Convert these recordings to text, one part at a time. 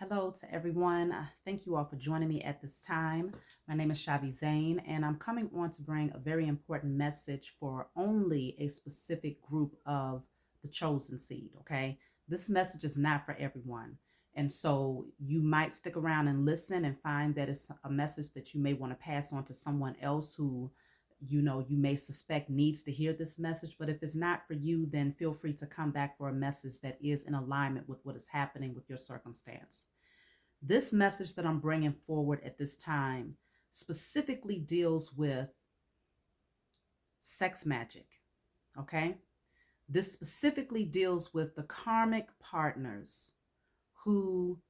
Hello to everyone. Thank you all for joining me at this time. My name is Shavi Zane, and I'm coming on to bring a very important message for only a specific group of the chosen seed. Okay. This message is not for everyone. And so you might stick around and listen and find that it's a message that you may want to pass on to someone else who you may suspect needs to hear this message. But if it's not for you, then feel free to come back for a message that is in alignment with what is happening with your circumstance. This message that I'm bringing forward at this time specifically deals with sex magic, okay? This specifically deals with the karmic partners who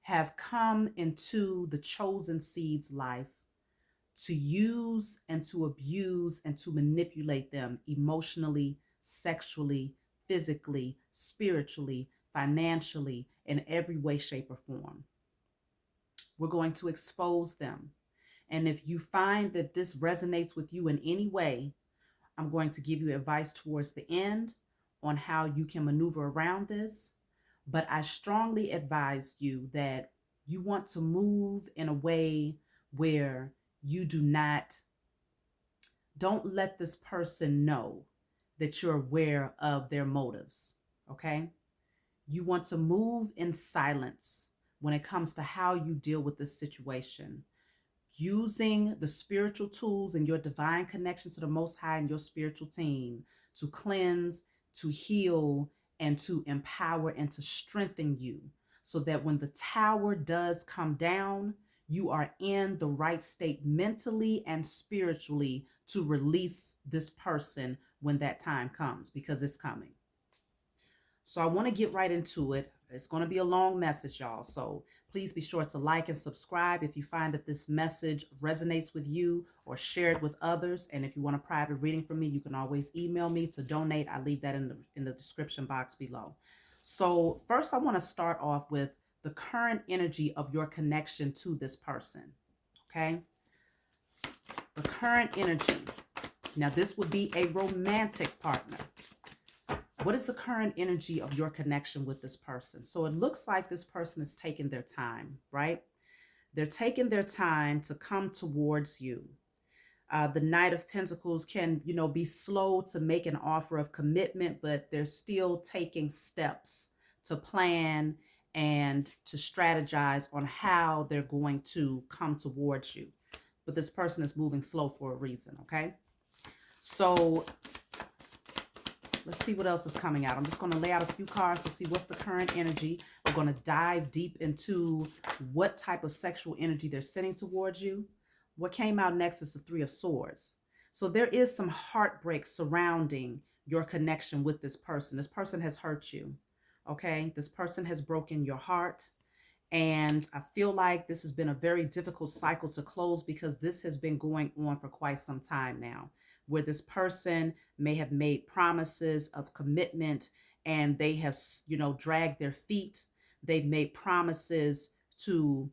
have come into the chosen seed's life to use and to abuse and to manipulate them emotionally, sexually, physically, spiritually, financially, in every way, shape, or form. We're going to expose them. And if you find that this resonates with you in any way, I'm going to give you advice towards the end on how you can maneuver around this. But I strongly advise you that you want to move in a way where you don't let this person know that you're aware of their motives. Okay. You want to move in silence when it comes to how you deal with this situation, using the spiritual tools and your divine connection to the Most High and your spiritual team to cleanse, to heal, and to empower and to strengthen you so that when the tower does come down, you are in the right state mentally and spiritually to release this person when that time comes, because it's coming. So I want to get right into it. It's going to be a long message, y'all. So please be sure to like and subscribe if you find that this message resonates with you, or share it with others. And if you want a private reading from me, you can always email me to donate. I leave that in the description box below. So first, I want to start off with the current energy of your connection to this person. Okay. The current energy. Now, this would be a romantic partner. What is the current energy of your connection with this person? So it looks like this person is taking their time, right? They're taking their time to come towards you. The Knight of Pentacles can, be slow to make an offer of commitment, but they're still taking steps to plan and to strategize on how they're going to come towards you. But this person is moving slow for a reason, okay? So let's see what else is coming out. I'm just going to lay out a few cards to see what's the current energy. We're going to dive deep into what type of sexual energy they're sending towards you. What came out next is the Three of Swords. So there is some heartbreak surrounding your connection with this person. This person has hurt you, okay? This person has broken your heart. And I feel like this has been a very difficult cycle to close because this has been going on for quite some time now, where this person may have made promises of commitment and they have, dragged their feet. They've made promises to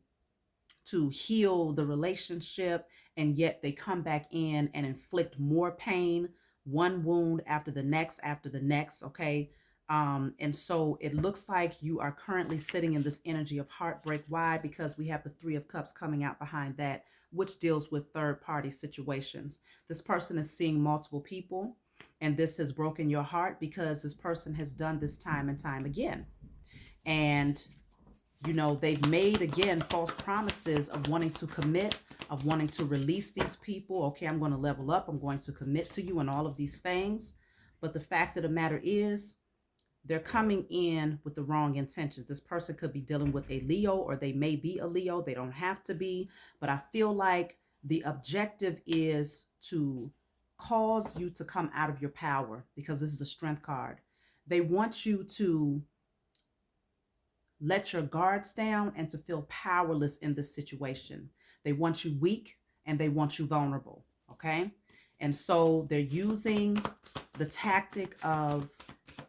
heal the relationship, and yet they come back in and inflict more pain, one wound after the next, okay? And so it looks like you are currently sitting in this energy of heartbreak. Why? Because we have the Three of Cups coming out behind that, which deals with third party situations. This person is seeing multiple people, and this has broken your heart because this person has done this time and time again. And they've made, again, false promises of wanting to commit, of wanting to release these people. Okay, I'm going to level up. I'm going to commit to you and all of these things. But the fact of the matter is, they're coming in with the wrong intentions. This person could be dealing with a Leo, or they may be a Leo. They don't have to be. But I feel like the objective is to cause you to come out of your power, because this is the Strength card. They want you to let your guards down and to feel powerless in this situation. They want you weak and they want you vulnerable, okay? And so they're using the tactic of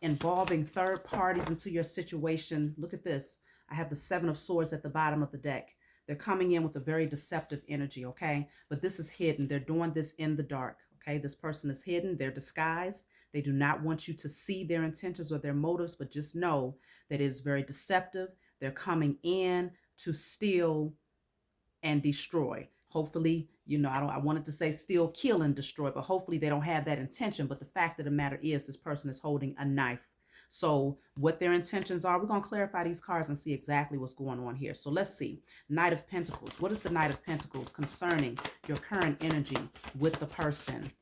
involving third parties into your situation. Look at this. I have the Seven of Swords at the bottom of the deck. They're coming in with a very deceptive energy, okay? But this is hidden. They're doing this in the dark, okay? This person is hidden. They're disguised. They do not want you to see their intentions or their motives, but just know that it is very deceptive, They're coming in to steal and destroy. Hopefully, I wanted to say steal, kill, and destroy, but hopefully they don't have that intention. But the fact of the matter is, this person is holding a knife. So what their intentions are, we're going to clarify these cards and see exactly what's going on here. So let's see. Knight of Pentacles. What is the Knight of Pentacles concerning your current energy with the person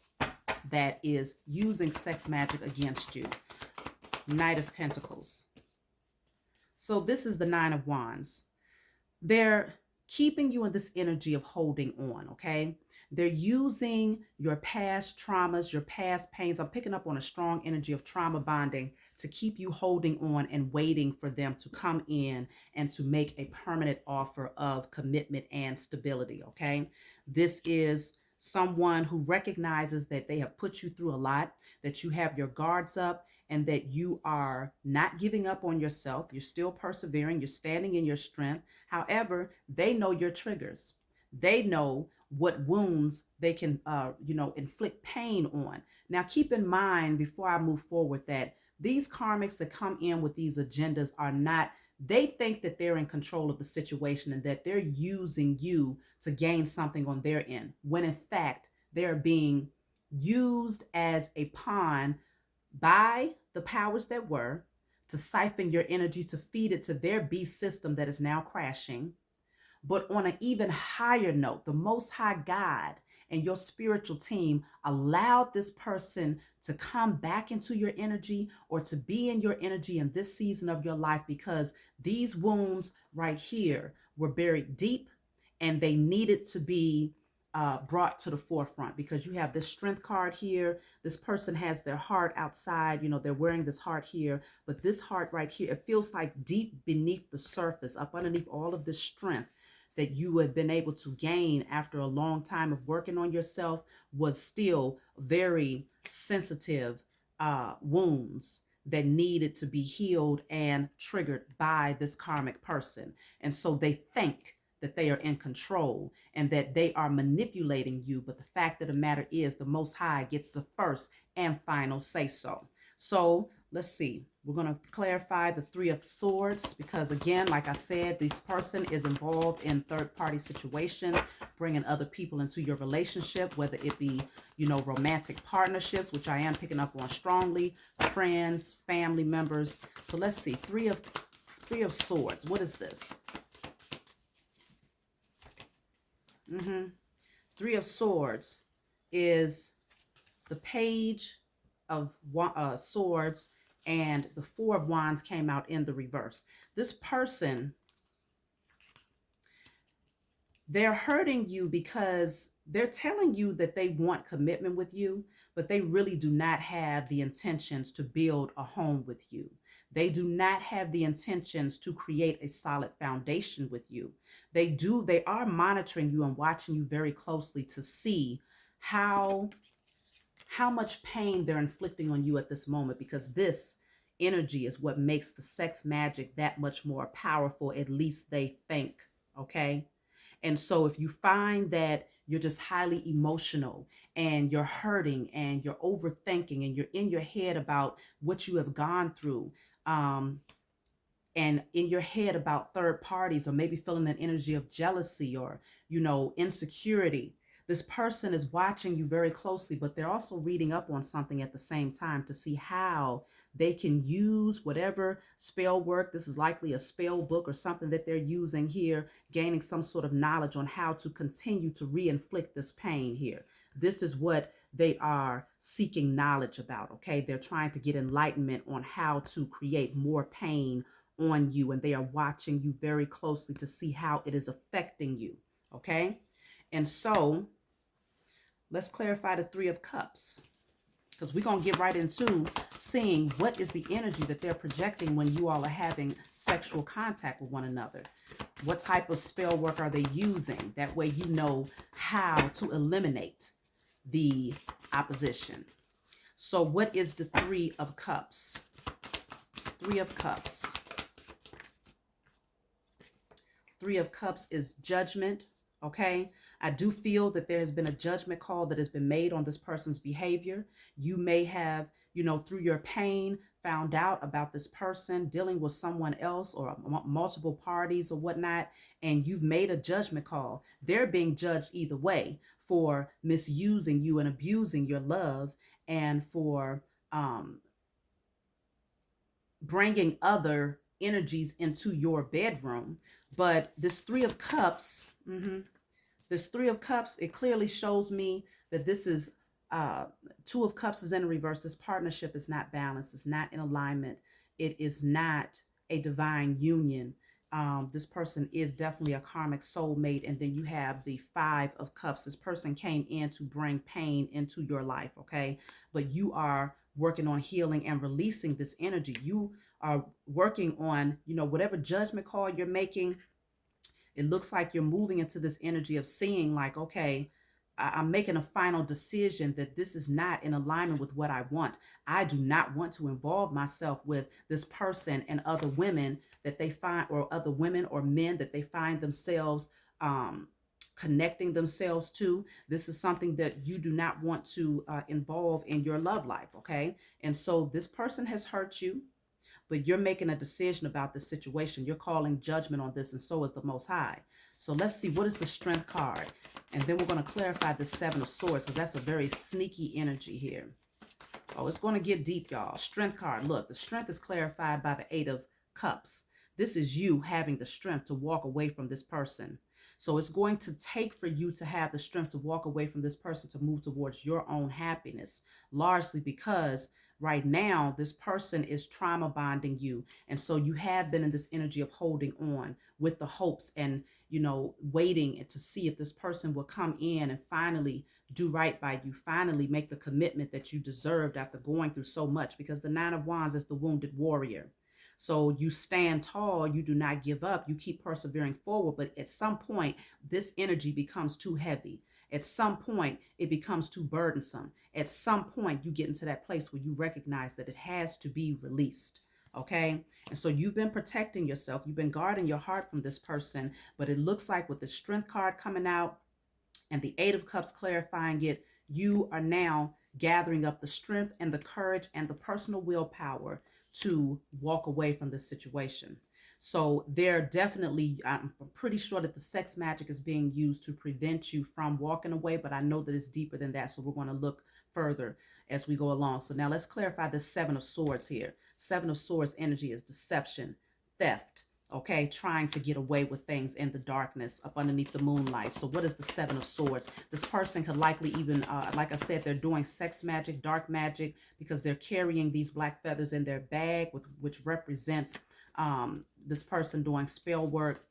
that is using sex magic against you? Knight of Pentacles. So this is the Nine of Wands. They're keeping you in this energy of holding on, okay? They're using your past traumas, your past pains. I'm picking up on a strong energy of trauma bonding to keep you holding on and waiting for them to come in and to make a permanent offer of commitment and stability, okay? This is someone who recognizes that they have put you through a lot, that you have your guards up, and that you are not giving up on yourself. You're still persevering. You're standing in your strength. However, they know your triggers. They know what wounds they can, inflict pain on. Now, keep in mind before I move forward that these karmics that come in with these agendas are not, they think that they're in control of the situation and that they're using you to gain something on their end, when in fact, they're being used as a pawn by the powers that were to siphon your energy, to feed it to their beast system that is now crashing. But on an even higher note, the Most High God and your spiritual team allowed this person to come back into your energy or to be in your energy in this season of your life, because these wounds right here were buried deep and they needed to be brought to the forefront, because you have this strength card here. This person has their heart outside, they're wearing this heart here, but this heart right here, it feels like deep beneath the surface, up underneath all of this strength that you have been able to gain after a long time of working on yourself, was still very sensitive wounds that needed to be healed and triggered by this karmic person. And so they think that they are in control and that they are manipulating you. But the fact of the matter is, the Most High gets the first and final say so. So let's see. We're going to clarify the Three of Swords, because again, like I said, this person is involved in third-party situations, bringing other people into your relationship, whether it be, romantic partnerships, which I am picking up on strongly, friends, family members. So let's see. Three of Swords. What is this? Three of Swords is the Page of Swords, and the Four of Wands came out in the reverse. This person, they're hurting you because they're telling you that they want commitment with you, but they really do not have the intentions to build a home with you. They do not have the intentions to create a solid foundation with you. They are monitoring you and watching you very closely to see how much pain they're inflicting on you at this moment, because this energy is what makes the sex magic that much more powerful, at least they think, okay? And so if you find that you're just highly emotional and you're hurting and you're overthinking and you're in your head about what you have gone through, and in your head about third parties, or maybe feeling an energy of jealousy or, insecurity, this person is watching you very closely, but they're also reading up on something at the same time to see how they can use whatever spell work. This is likely a spell book or something that they're using here, gaining some sort of knowledge on how to continue to re-inflict this pain here. This is what they are seeking knowledge about, okay? They're trying to get enlightenment on how to create more pain on you, and they are watching you very closely to see how it is affecting you, okay? And so let's clarify the Three of Cups, because we're going to get right into seeing what is the energy that they're projecting when you all are having sexual contact with one another. What type of spell work are they using? That way you know how to eliminate the opposition. So what is the Three of Cups? Three of Cups. Three of Cups is judgment, okay? I do feel that there has been a judgment call that has been made on this person's behavior. You may have, through your pain, found out about this person dealing with someone else or multiple parties or whatnot, and you've made a judgment call. They're being judged either way for misusing you and abusing your love, and for bringing other energies into your bedroom. But this Three of Cups, this Three of Cups, it clearly shows me that this is uh, Two of Cups is in reverse. This partnership is not balanced. It's not in alignment. It is not a divine union. This person is definitely a karmic soulmate. And then you have the Five of Cups. This person came in to bring pain into your life, okay? But you are working on healing and releasing this energy. You are working on, whatever judgment call you're making. It looks like you're moving into this energy of seeing like, okay, I'm making a final decision that this is not in alignment with what I want. I do not want to involve myself with this person and other women that they find, or other women or men that they find themselves connecting themselves to. This is something that you do not want to involve in your love life, okay? And so this person has hurt you, but you're making a decision about this situation. You're calling judgment on this, and so is the Most High. So let's see, what is the Strength card? And then we're going to clarify the Seven of Swords, because that's a very sneaky energy here. Oh, it's going to get deep, y'all. Strength card. Look, the Strength is clarified by the Eight of Cups. This is you having the strength to walk away from this person. So it's going to take for you to have the strength to walk away from this person, to move towards your own happiness, largely because right now this person is trauma bonding you. And so you have been in this energy of holding on with the hopes and, waiting to see if this person will come in and finally do right by you, finally make the commitment that you deserved after going through so much, because the Nine of Wands is the wounded warrior. So you stand tall, you do not give up, you keep persevering forward. But at some point, this energy becomes too heavy. At some point, it becomes too burdensome. At some point, you get into that place where you recognize that it has to be released. Okay. And so you've been protecting yourself. You've been guarding your heart from this person. But it looks like with the Strength card coming out and the Eight of Cups clarifying it, you are now gathering up the strength and the courage and the personal willpower to walk away from this situation. So they're definitely, I'm pretty sure that the sex magic is being used to prevent you from walking away, but I know that it's deeper than that. So we're going to look further as we go along. So now let's clarify this Seven of Swords here. Seven of Swords energy is deception, theft, okay, trying to get away with things in the darkness up underneath the moonlight. So what is the Seven of Swords? This person could likely even, like I said, they're doing sex magic, dark magic, because they're carrying these black feathers in their bag, which represents this person doing spell work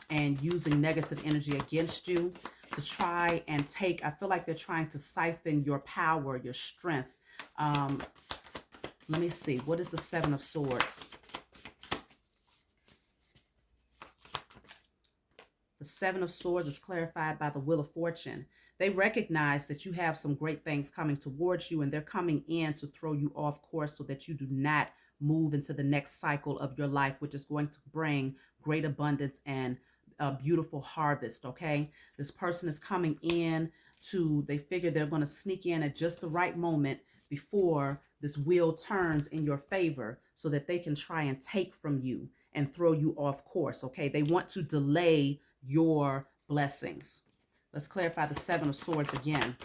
and using negative energy against you to try and take, I feel like they're trying to siphon your power, your strength. Let me see, what is the Seven of Swords? The Seven of Swords is clarified by the Wheel of Fortune. They recognize that you have some great things coming towards you, and they're coming in to throw you off course so that you do not move into the next cycle of your life, which is going to bring great abundance and a beautiful harvest, okay? This person is coming in they figure they're going to sneak in at just the right moment before this wheel turns in your favor so that they can try and take from you and throw you off course, okay? They want to delay your blessings. Let's clarify the Seven of Swords again.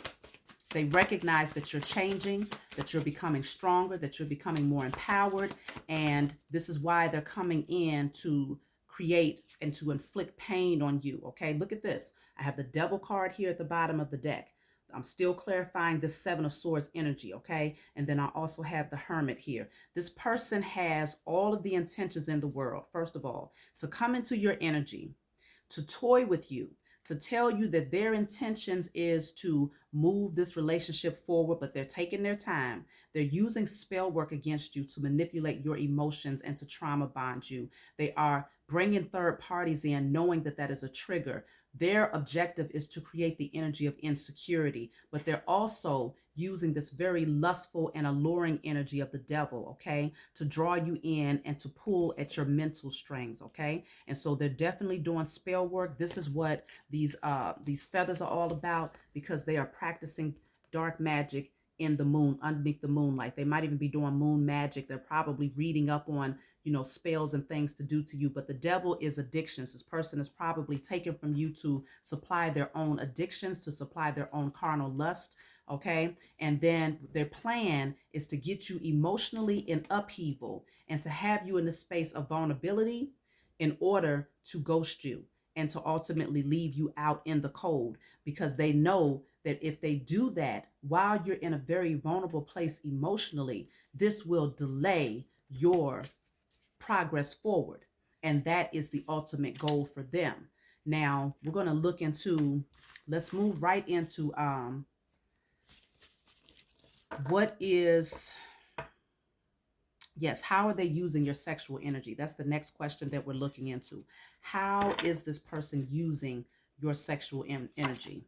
They recognize that you're changing, that you're becoming stronger, that you're becoming more empowered, and this is why they're coming in to create and to inflict pain on you, okay? Look at this. I have the Devil card here at the bottom of the deck. I'm still clarifying this Seven of Swords energy, okay? And then I also have the Hermit here. This person has all of the intentions in the world, first of all, to come into your energy, to toy with you, to tell you that their intentions is to move this relationship forward, but they're taking their time. They're using spell work against you to manipulate your emotions and to trauma bond you. They are bringing third parties in, knowing that that is a trigger. Their objective is to create the energy of insecurity, but they're also using this very lustful and alluring energy of the devil, okay, to draw you in and to pull at your mental strings, okay? And so they're definitely doing spell work. This is what these feathers are all about, because they are practicing dark magic in the moon, underneath the moonlight. They might even be doing moon magic. They're probably reading up on, spells and things to do to you. But the devil is addictions. This person is probably taken from you to supply their own addictions, to supply their own carnal lust. Okay. And then their plan is to get you emotionally in upheaval and to have you in the space of vulnerability in order to ghost you and to ultimately leave you out in the cold, because they know that if they do that while you're in a very vulnerable place emotionally, this will delay your progress forward. And that is the ultimate goal for them. Now, we're going to look into, let's move right into what is, yes, how are they using your sexual energy? That's the next question that we're looking into. How is this person using your sexual energy?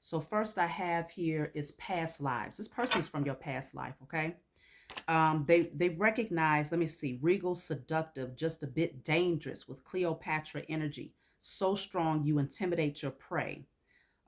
So first I have here is past lives. This person is from your past life, okay? They recognize, let me see, regal, seductive, just a bit dangerous with Cleopatra energy. So strong you intimidate your prey.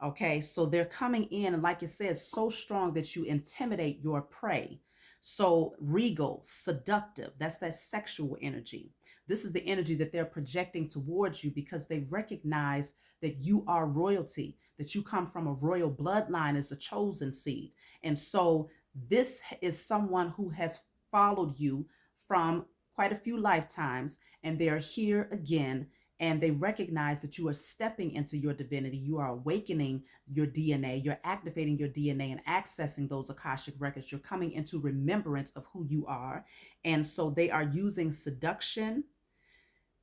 Okay, so they're coming in, and like it says, so strong that you intimidate your prey. So regal, seductive, that's that sexual energy. This is the energy that they're projecting towards you because they recognize that you are royalty, that you come from a royal bloodline as the chosen seed. And so this is someone who has followed you from quite a few lifetimes, and they're here again, and they recognize that you are stepping into your divinity. You are awakening your DNA. You're activating your DNA and accessing those Akashic records. You're coming into remembrance of who you are. And so they are using seduction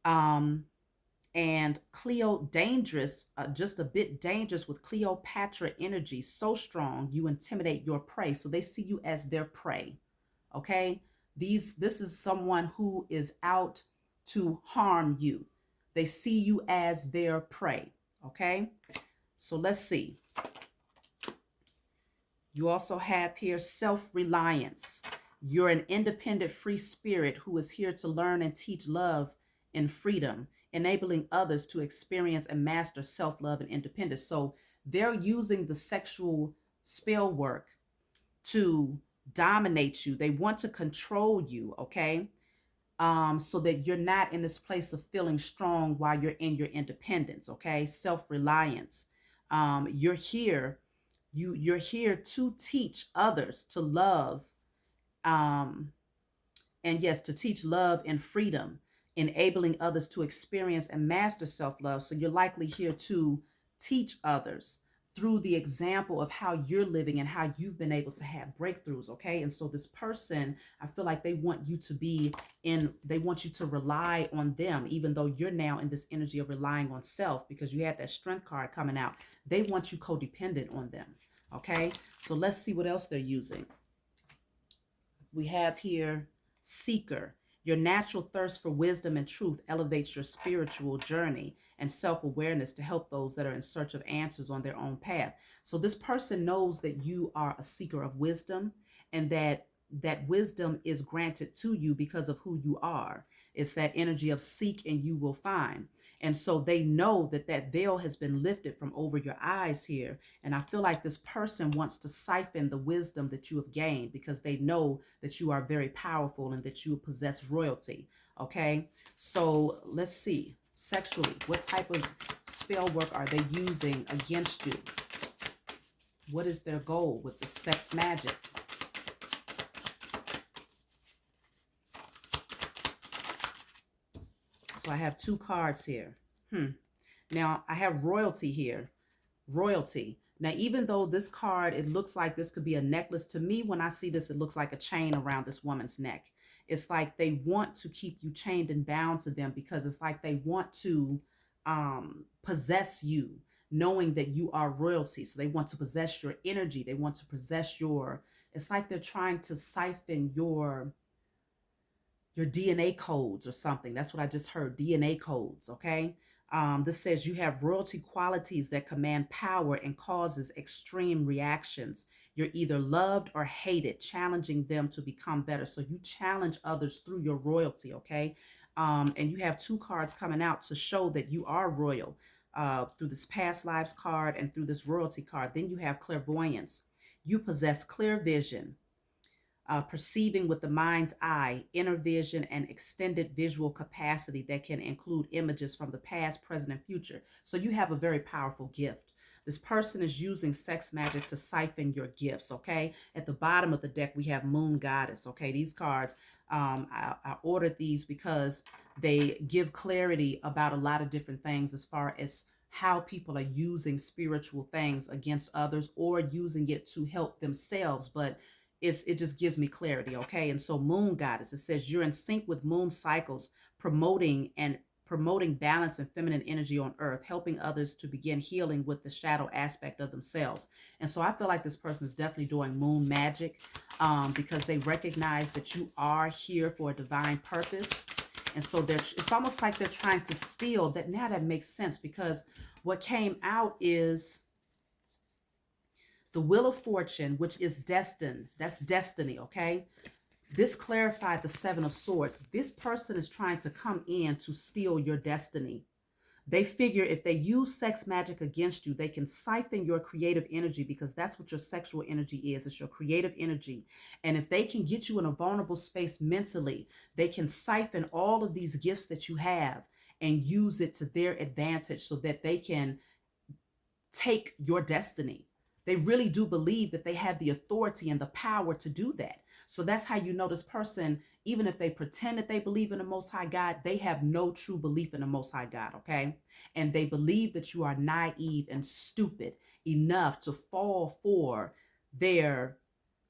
and Cleo dangerous, just a bit dangerous with Cleopatra energy. So strong, you intimidate your prey. So they see you as their prey. Okay. This is someone who is out to harm you. They see you as their prey. Okay. So let's see. You also have here self-reliance. You're an independent free spirit who is here to learn and teach love and freedom, enabling others to experience and master self-love and independence. So they're using the sexual spell work to dominate you. They want to control you, okay? So that you're not in this place of feeling strong while you're in your independence, okay? Self-reliance. You're here, you're here to teach others to love, and yes, to teach love and freedom, enabling others to experience and master self-love. So you're likely here to teach others through the example of how you're living and how you've been able to have breakthroughs. Okay. And so this person, I feel like they want you to be in, they want you to rely on them, even though you're now in this energy of relying on self because you had that strength card coming out. They want you codependent on them. Okay. So let's see what else they're using. We have here seeker. Your natural thirst for wisdom and truth elevates your spiritual journey and self-awareness to help those that are in search of answers on their own path. So this person knows that you are a seeker of wisdom and that wisdom is granted to you because of who you are. It's that energy of seek and you will find. And so they know that that veil has been lifted from over your eyes here. And I feel like this person wants to siphon the wisdom that you have gained because they know that you are very powerful and that you possess royalty. Okay. So let's see. Sexually, what type of spell work are they using against you? What is their goal with the sex magic? So I have two cards here. Now I have royalty here. Royalty. Now, even though this card, it looks like this could be a necklace. To me, when I see this, it looks like a chain around this woman's neck. It's like they want to keep you chained and bound to them because it's like they want to possess you, knowing that you are royalty. So they want to possess your energy. They want to possess your, it's like they're trying to siphon your DNA codes or something. That's what I just heard, DNA codes, okay? This says you have royalty qualities that command power and causes extreme reactions. You're either loved or hated, challenging them to become better. So you challenge others through your royalty, okay? And you have two cards coming out to show that you are royal through this past lives card and through this royalty card. Then you have clairvoyance. You possess clear vision, perceiving with the mind's eye, inner vision, and extended visual capacity that can include images from the past, present, and future. So you have a very powerful gift. This person is using sex magic to siphon your gifts, okay? At the bottom of the deck, we have Moon Goddess, okay? These cards, I ordered these because they give clarity about a lot of different things as far as how people are using spiritual things against others or using it to help themselves. But it just gives me clarity, okay? And so Moon Goddess, it says you're in sync with moon cycles, promoting balance and feminine energy on earth, helping others to begin healing with the shadow aspect of themselves. And so I feel like this person is definitely doing moon magic, because they recognize that you are here for a divine purpose. And so it's almost like they're trying to steal that. Now that makes sense, because what came out is the Wheel of Fortune, which is destined. That's destiny, okay? This clarified the Seven of Swords. This person is trying to come in to steal your destiny. They figure if they use sex magic against you, they can siphon your creative energy, because that's what your sexual energy is. It's your creative energy. And if they can get you in a vulnerable space mentally, they can siphon all of these gifts that you have and use it to their advantage so that they can take your destiny. They really do believe that they have the authority and the power to do that. So that's how you know this person, even if they pretend that they believe in the Most High God, they have no true belief in the Most High God, okay? And they believe that you are naive and stupid enough to fall for their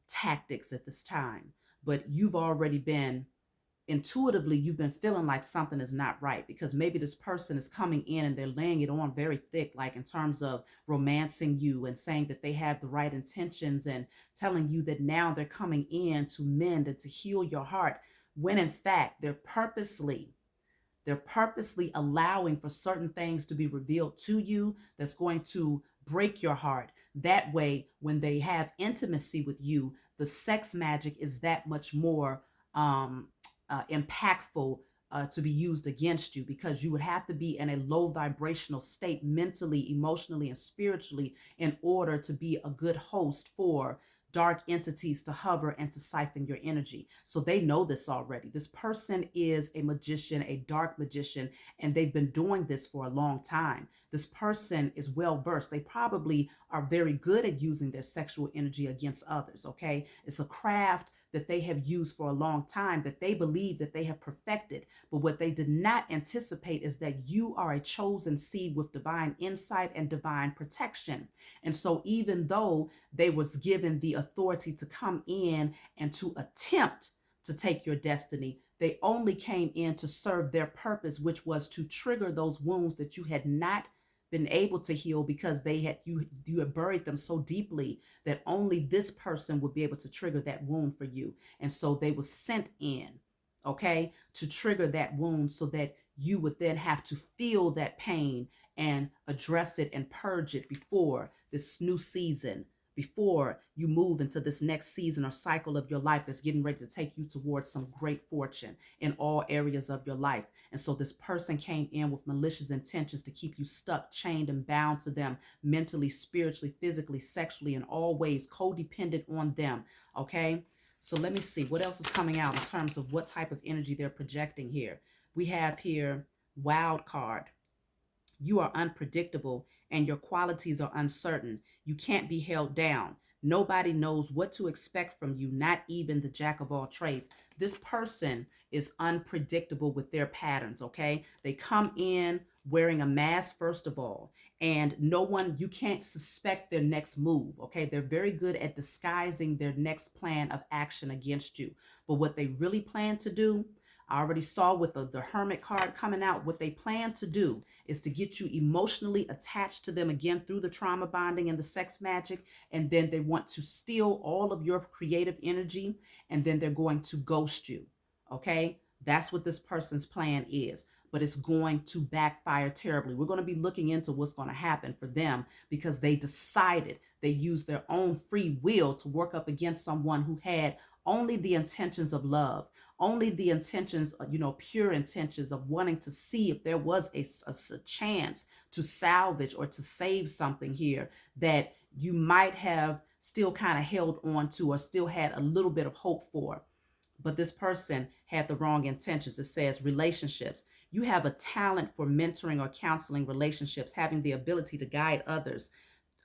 tactics at this time. But you've already been intuitively, you've been feeling like something is not right, because maybe this person is coming in and they're laying it on very thick, like in terms of romancing you and saying that they have the right intentions and telling you that now they're coming in to mend and to heal your heart, when in fact they're purposely allowing for certain things to be revealed to you that's going to break your heart. That way, when they have intimacy with you, the sex magic is that much more impactful to be used against you, because you would have to be in a low vibrational state mentally, emotionally, and spiritually in order to be a good host for dark entities to hover and to siphon your energy. So they know this already. This person is a magician, a dark magician, and they've been doing this for a long time. This person is well versed. They probably are very good at using their sexual energy against others, okay? It's a craft that they have used for a long time, that they believe that they have perfected. But what they did not anticipate is that you are a chosen seed with divine insight and divine protection. And so even though they was given the authority to come in and to attempt to take your destiny, they only came in to serve their purpose, which was to trigger those wounds that you had not been able to heal, because you had buried them so deeply that only this person would be able to trigger that wound for you. And so they were sent in, okay, to trigger that wound so that you would then have to feel that pain and address it and purge it before this new season, before you move into this next season or cycle of your life that's getting ready to take you towards some great fortune in all areas of your life. And so this person came in with malicious intentions to keep you stuck, chained, and bound to them mentally, spiritually, physically, sexually, in all ways, codependent on them. Okay. So let me see what else is coming out in terms of what type of energy they're projecting here. We have here wild card. You are unpredictable and your qualities are uncertain. You can't be held down. Nobody knows what to expect from you, not even the jack of all trades. This person is unpredictable with their patterns, okay? They come in wearing a mask, first of all, and you can't suspect their next move, okay? They're very good at disguising their next plan of action against you. But what they really plan to do, I already saw with the Hermit card coming out, what they plan to do is to get you emotionally attached to them again through the trauma bonding and the sex magic. And then they want to steal all of your creative energy, and then they're going to ghost you. Okay. That's what this person's plan is, but it's going to backfire terribly. We're going to be looking into what's going to happen for them, because they used their own free will to work up against someone who had only the intentions of love, only the intentions, pure intentions of wanting to see if there was a chance to salvage or to save something here that you might have still kind of held on to or still had a little bit of hope for. But this person had the wrong intentions. It says relationships. You have a talent for mentoring or counseling relationships, having the ability to guide others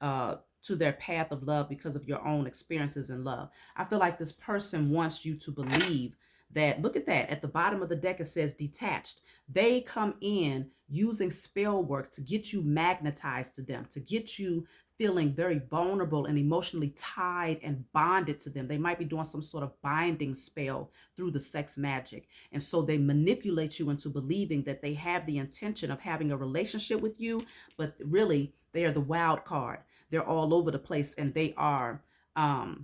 to their path of love because of your own experiences in love. I feel like this person wants you to believe that, look at that. At the bottom of the deck, it says detached. They come in using spell work to get you magnetized to them, to get you feeling very vulnerable and emotionally tied and bonded to them. They might be doing some sort of binding spell through the sex magic. And so they manipulate you into believing that they have the intention of having a relationship with you, but really they are the wild card. They're all over the place, and they are a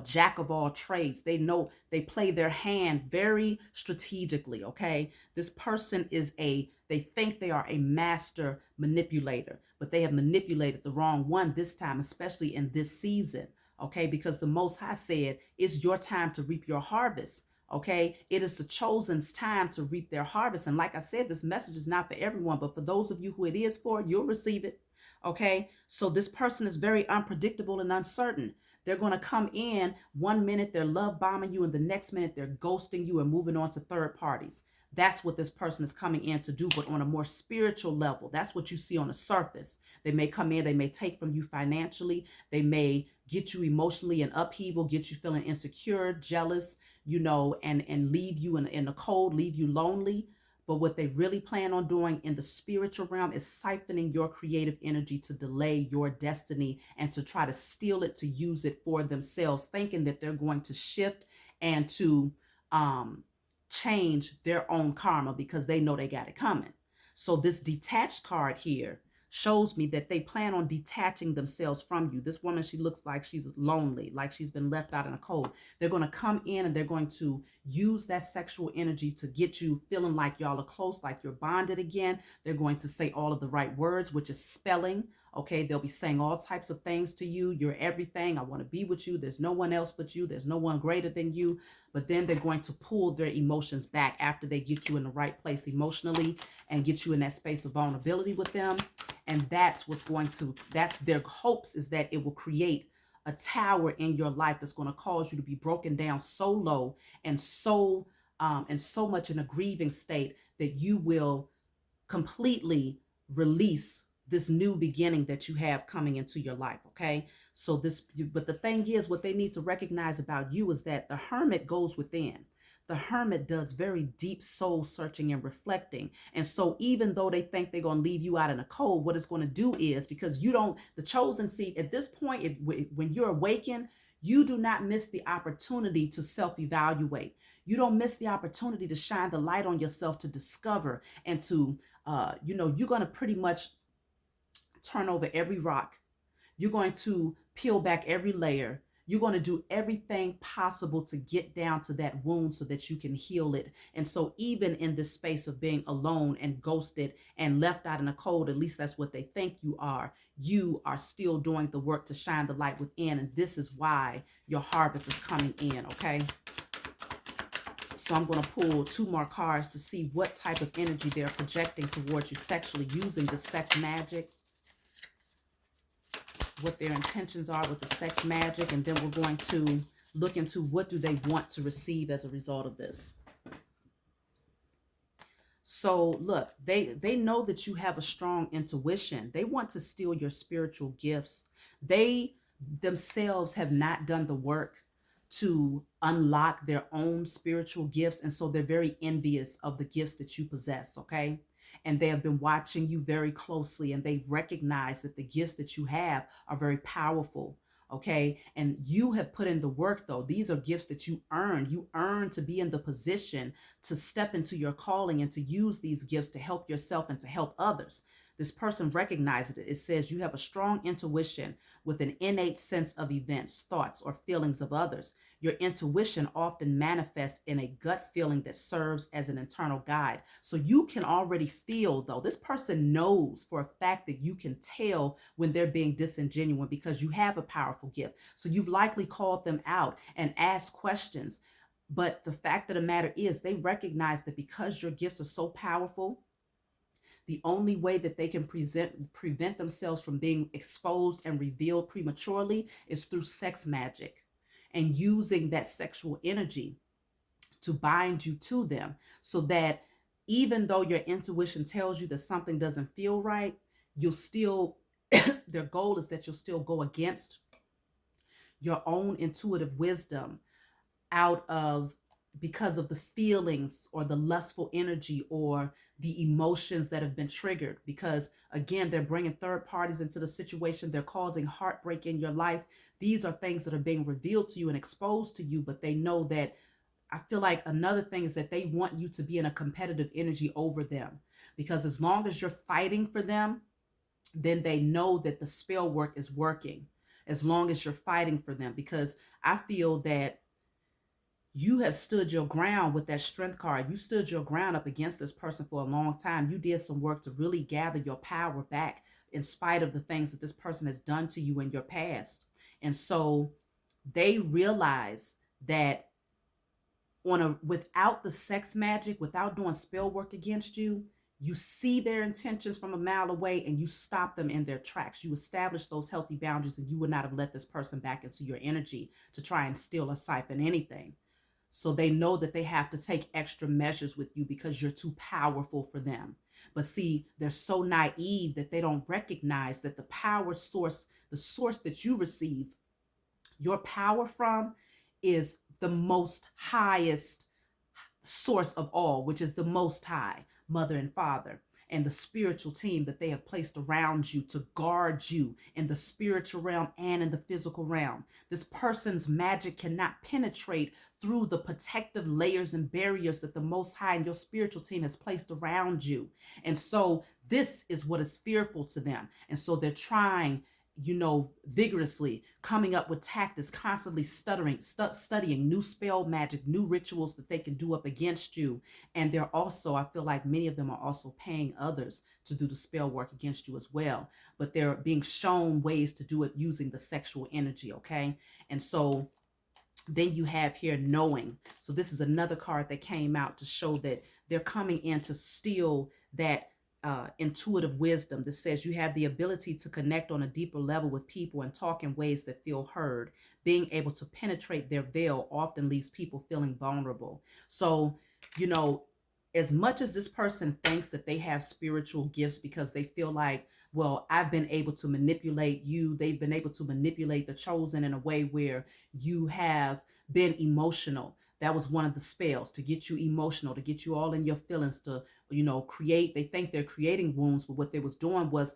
jack of all trades. They know, they play their hand very strategically. Okay, this person they think they are a master manipulator, but they have manipulated the wrong one this time, especially in this season. Okay, because the Most High said it's your time to reap your harvest. Okay, it is the chosen's time to reap their harvest. And like I said, this message is not for everyone, but for those of you who it is for, you'll receive it. Okay, so this person is very unpredictable and uncertain. They're going to come in one minute, they're love bombing you, and the next minute, they're ghosting you and moving on to third parties. That's what this person is coming in to do, but on a more spiritual level. That's what you see on the surface. They may come in, they may take from you financially, they may get you emotionally in upheaval, get you feeling insecure, jealous, and leave you in the cold, leave you lonely. But what they really plan on doing in the spiritual realm is siphoning your creative energy to delay your destiny and to try to steal it, to use it for themselves, thinking that they're going to shift and to change their own karma because they know they got it coming. So this detached card here shows me that they plan on detaching themselves from you. This woman, she looks like she's lonely, like she's been left out in the cold. They're going to come in and they're going to use that sexual energy to get you feeling like y'all are close, like you're bonded again. They're going to say all of the right words, which is spelling. Okay, they'll be saying all types of things to you. You're everything. I want to be with you. There's no one else but you. There's no one greater than you. But then they're going to pull their emotions back after they get you in the right place emotionally and get you in that space of vulnerability with them. And that's that's their hopes, is that it will create a tower in your life that's going to cause you to be broken down so low and so much in a grieving state that you will completely release this new beginning that you have coming into your life. Okay, so but the thing is, what they need to recognize about you is that the hermit goes within. The hermit does very deep soul searching and reflecting. And so even though they think they're going to leave you out in the cold, what it's going to do is, because the chosen seed at this point, when you're awakened, you do not miss the opportunity to self-evaluate. You don't miss the opportunity to shine the light on yourself, to discover and to, you're going to pretty much turn over every rock. You're going to peel back every layer. You're going to do everything possible to get down to that wound so that you can heal it. And so even in this space of being alone and ghosted and left out in the cold, at least that's what they think you are still doing the work to shine the light within. And this is why your harvest is coming in, okay? So I'm going to pull 2 more cards to see what type of energy they're projecting towards you sexually using the sex magic, what their intentions are with the sex magic, and then we're going to look into what do they want to receive as a result of this. So look, they know that you have a strong intuition. They want to steal your spiritual gifts. They themselves have not done the work to unlock their own spiritual gifts, and so they're very envious of the gifts that you possess, okay? And they have been watching you very closely, and they've recognized that the gifts that you have are very powerful, okay? And you have put in the work, though. These are gifts that you earned. You earned to be in the position to step into your calling and to use these gifts to help yourself and to help others. This person recognizes it. It says you have a strong intuition with an innate sense of events, thoughts, or feelings of others. Your intuition often manifests in a gut feeling that serves as an internal guide. So you can already feel, though, this person knows for a fact that you can tell when they're being disingenuous because you have a powerful gift. So you've likely called them out and asked questions. But the fact of the matter is, they recognize that because your gifts are so powerful, The only way that they can prevent themselves from being exposed and revealed prematurely is through sex magic and using that sexual energy to bind you to them, so that even though your intuition tells you that something doesn't feel right, you'll still, their goal is that you'll still go against your own intuitive wisdom out of, because of the feelings or the lustful energy or the emotions that have been triggered. Because again, they're bringing third parties into the situation, they're causing heartbreak in your life. These are things that are being revealed to you and exposed to you, but they know that, I feel like another thing is that they want you to be in a competitive energy over them, because as long as you're fighting for them, then they know that the spell work is working, as long as you're fighting for them. Because I feel that you have stood your ground with that strength card. You stood your ground up against this person for a long time. You did some work to really gather your power back in spite of the things that this person has done to you in your past. And so they realize that without the sex magic, without doing spell work against you, you see their intentions from a mile away and you stop them in their tracks. You establish those healthy boundaries, and you would not have let this person back into your energy to try and steal or siphon anything. So they know that they have to take extra measures with you because you're too powerful for them. But see, they're so naive that they don't recognize that the power source, the source that you receive your power from, is the most highest source of all, which is the Most High, Mother and Father, and the spiritual team that they have placed around you to guard you in the spiritual realm and in the physical realm. This person's magic cannot penetrate through the protective layers and barriers that the Most High and your spiritual team has placed around you. And so this is what is fearful to them. And so they're trying, vigorously, coming up with tactics, constantly studying new spell magic, new rituals that they can do up against you. And they're also, I feel like many of them are also paying others to do the spell work against you as well. But they're being shown ways to do it using the sexual energy, okay? And so then you have here knowing. So this is another card that came out to show that they're coming in to steal that intuitive wisdom that says you have the ability to connect on a deeper level with people and talk in ways that feel heard. Being able to penetrate their veil often leaves people feeling vulnerable. So, as much as this person thinks that they have spiritual gifts because they feel like, well, I've been able to manipulate you, they've been able to manipulate the chosen in a way where you have been emotional. That was one of the spells, to get you emotional, to get you all in your feelings, to, create. They think they're creating wounds, but what they was doing was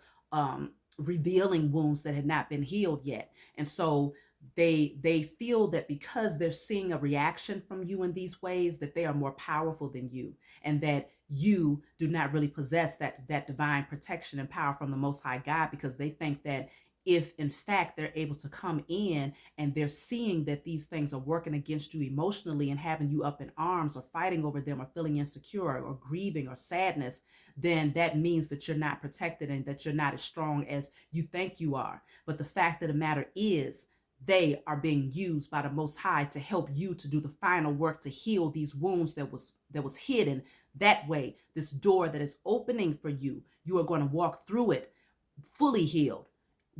revealing wounds that had not been healed yet. And so they feel that because they're seeing a reaction from you in these ways, that they are more powerful than you, and that you do not really possess that divine protection and power from the Most High God, because they think that if in fact they're able to come in and they're seeing that these things are working against you emotionally and having you up in arms or fighting over them or feeling insecure or grieving or sadness, then that means that you're not protected and that you're not as strong as you think you are. But the fact of the matter is, they are being used by the Most High to help you to do the final work to heal these wounds that was hidden. That way, this door that is opening for you, you are going to walk through it fully healed,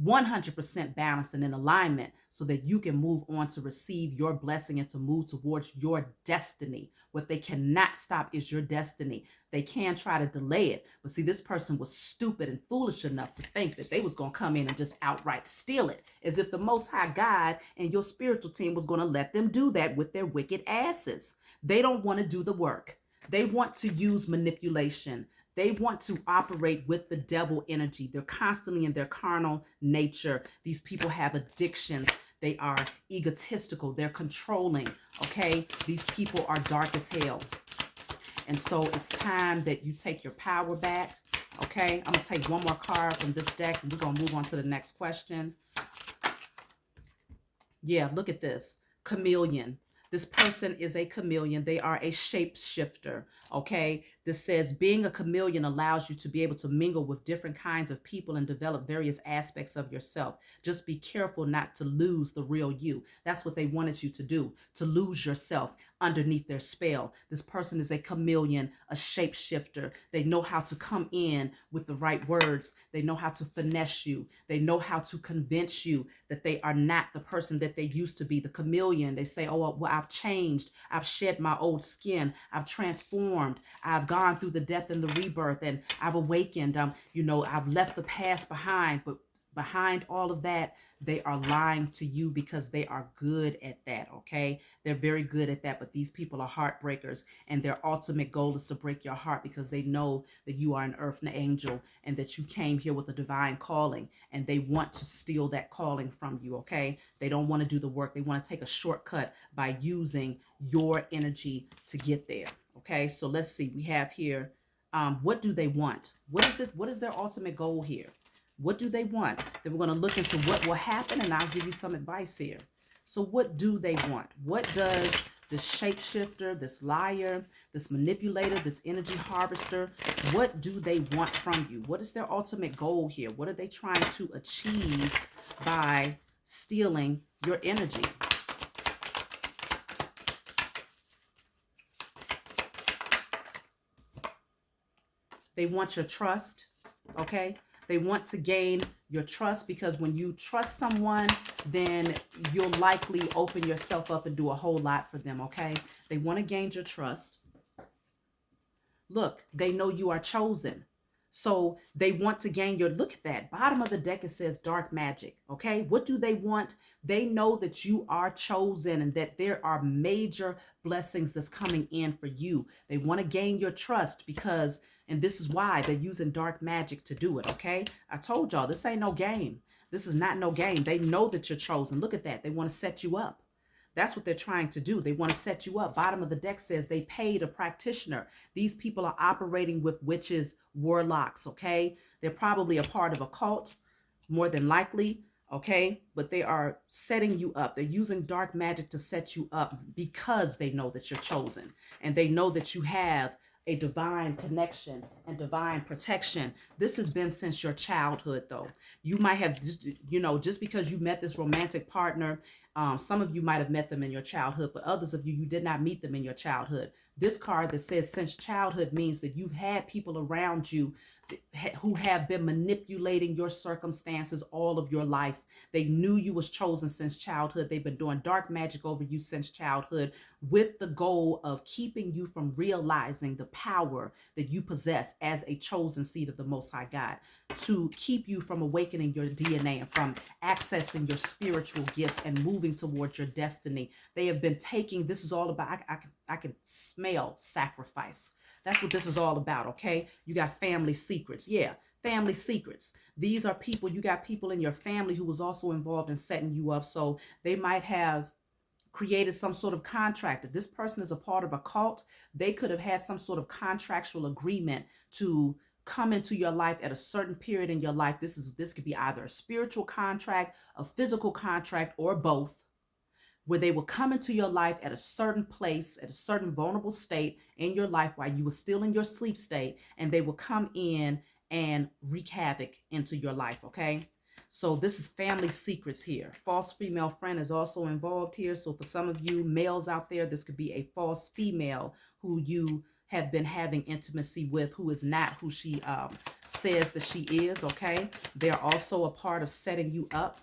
100% balanced and in alignment, so that you can move on to receive your blessing and to move towards your destiny. What they cannot stop is your destiny. They can try to delay it, but see, this person was stupid and foolish enough to think that they was going to come in and just outright steal it, as if the Most High God and your spiritual team was going to let them do that with their wicked asses. They don't want to do the work. They want to use manipulation. They want to operate with the devil energy. They're constantly in their carnal nature. These people have addictions. They are egotistical. They're controlling. Okay? These people are dark as hell. And so it's time that you take your power back. Okay? I'm going to take one more card from this deck and we're going to move on to the next question. Yeah, look at this. Chameleon. This person is a chameleon. They are a shapeshifter, okay? This says being a chameleon allows you to be able to mingle with different kinds of people and develop various aspects of yourself. Just be careful not to lose the real you. That's what they wanted you to do, to lose yourself underneath their spell. This person is a chameleon, a shapeshifter. They know how to come in with the right words. They know how to finesse you. They know how to convince you that they are not the person that they used to be. The chameleon, they say, oh, well, I've changed. I've shed my old skin. I've transformed. I've gone through the death and the rebirth, and I've awakened. I've left the past behind. But behind all of that, they are lying to you because they are good at that, okay? They're very good at that, but these people are heartbreakers, and their ultimate goal is to break your heart because they know that you are an earthly angel and that you came here with a divine calling, and they want to steal that calling from you, okay? They don't want to do the work. They want to take a shortcut by using your energy to get there, okay? So let's see. We have here, what do they want? What is it? What is their ultimate goal here? What do they want? Then we're going to look into what will happen, and I'll give you some advice here. So what do they want? What does this shapeshifter, this liar, this manipulator, this energy harvester, what do they want from you? What is their ultimate goal here? What are they trying to achieve by stealing your energy? They want your trust, okay? They want to gain your trust because when you trust someone, then you'll likely open yourself up and do a whole lot for them, okay? They want to gain your trust. Look, they know you are chosen. So they want to gain your, look at that. Bottom of the deck, it says dark magic, okay? What do they want? They know that you are chosen and that there are major blessings that's coming in for you. They want to gain your trust because, and this is why they're using dark magic to do it, okay? I told y'all, this ain't no game. This is not no game. They know that you're chosen. Look at that. They want to set you up. That's what they're trying to do. They want to set you up. Bottom of the deck says they paid a practitioner. These people are operating with witches, warlocks, okay? They're probably a part of a cult, more than likely, okay? But they are setting you up. They're using dark magic to set you up because they know that you're chosen. And they know that you have a divine connection and divine protection. This has been since your childhood, though. You might have just because you met this romantic partner, some of you might have met them in your childhood, but others of you did not meet them in your childhood. This card that says since childhood means that you've had people around you who have been manipulating your circumstances all of your life. They knew you was chosen since childhood. They've been doing dark magic over you since childhood with the goal of keeping you from realizing the power that you possess as a chosen seed of the Most High God, to keep you from awakening your DNA and from accessing your spiritual gifts and moving towards your destiny. They have been taking, this is all about, I can smell sacrifice. That's what this is all about, okay? You got family secrets. Yeah, family secrets. These are people, you got people in your family who was also involved in setting you up. So they might have created some sort of contract. If this person is a part of a cult, they could have had some sort of contractual agreement to come into your life at a certain period in your life. This could be either a spiritual contract, a physical contract, or both, where they will come into your life at a certain place, at a certain vulnerable state in your life while you were still in your sleep state, and they will come in and wreak havoc into your life, okay? So this is family secrets here. False female friend is also involved here. So for some of you males out there, this could be a false female who you have been having intimacy with, who is not who she says that she is, okay? They're also a part of setting you up.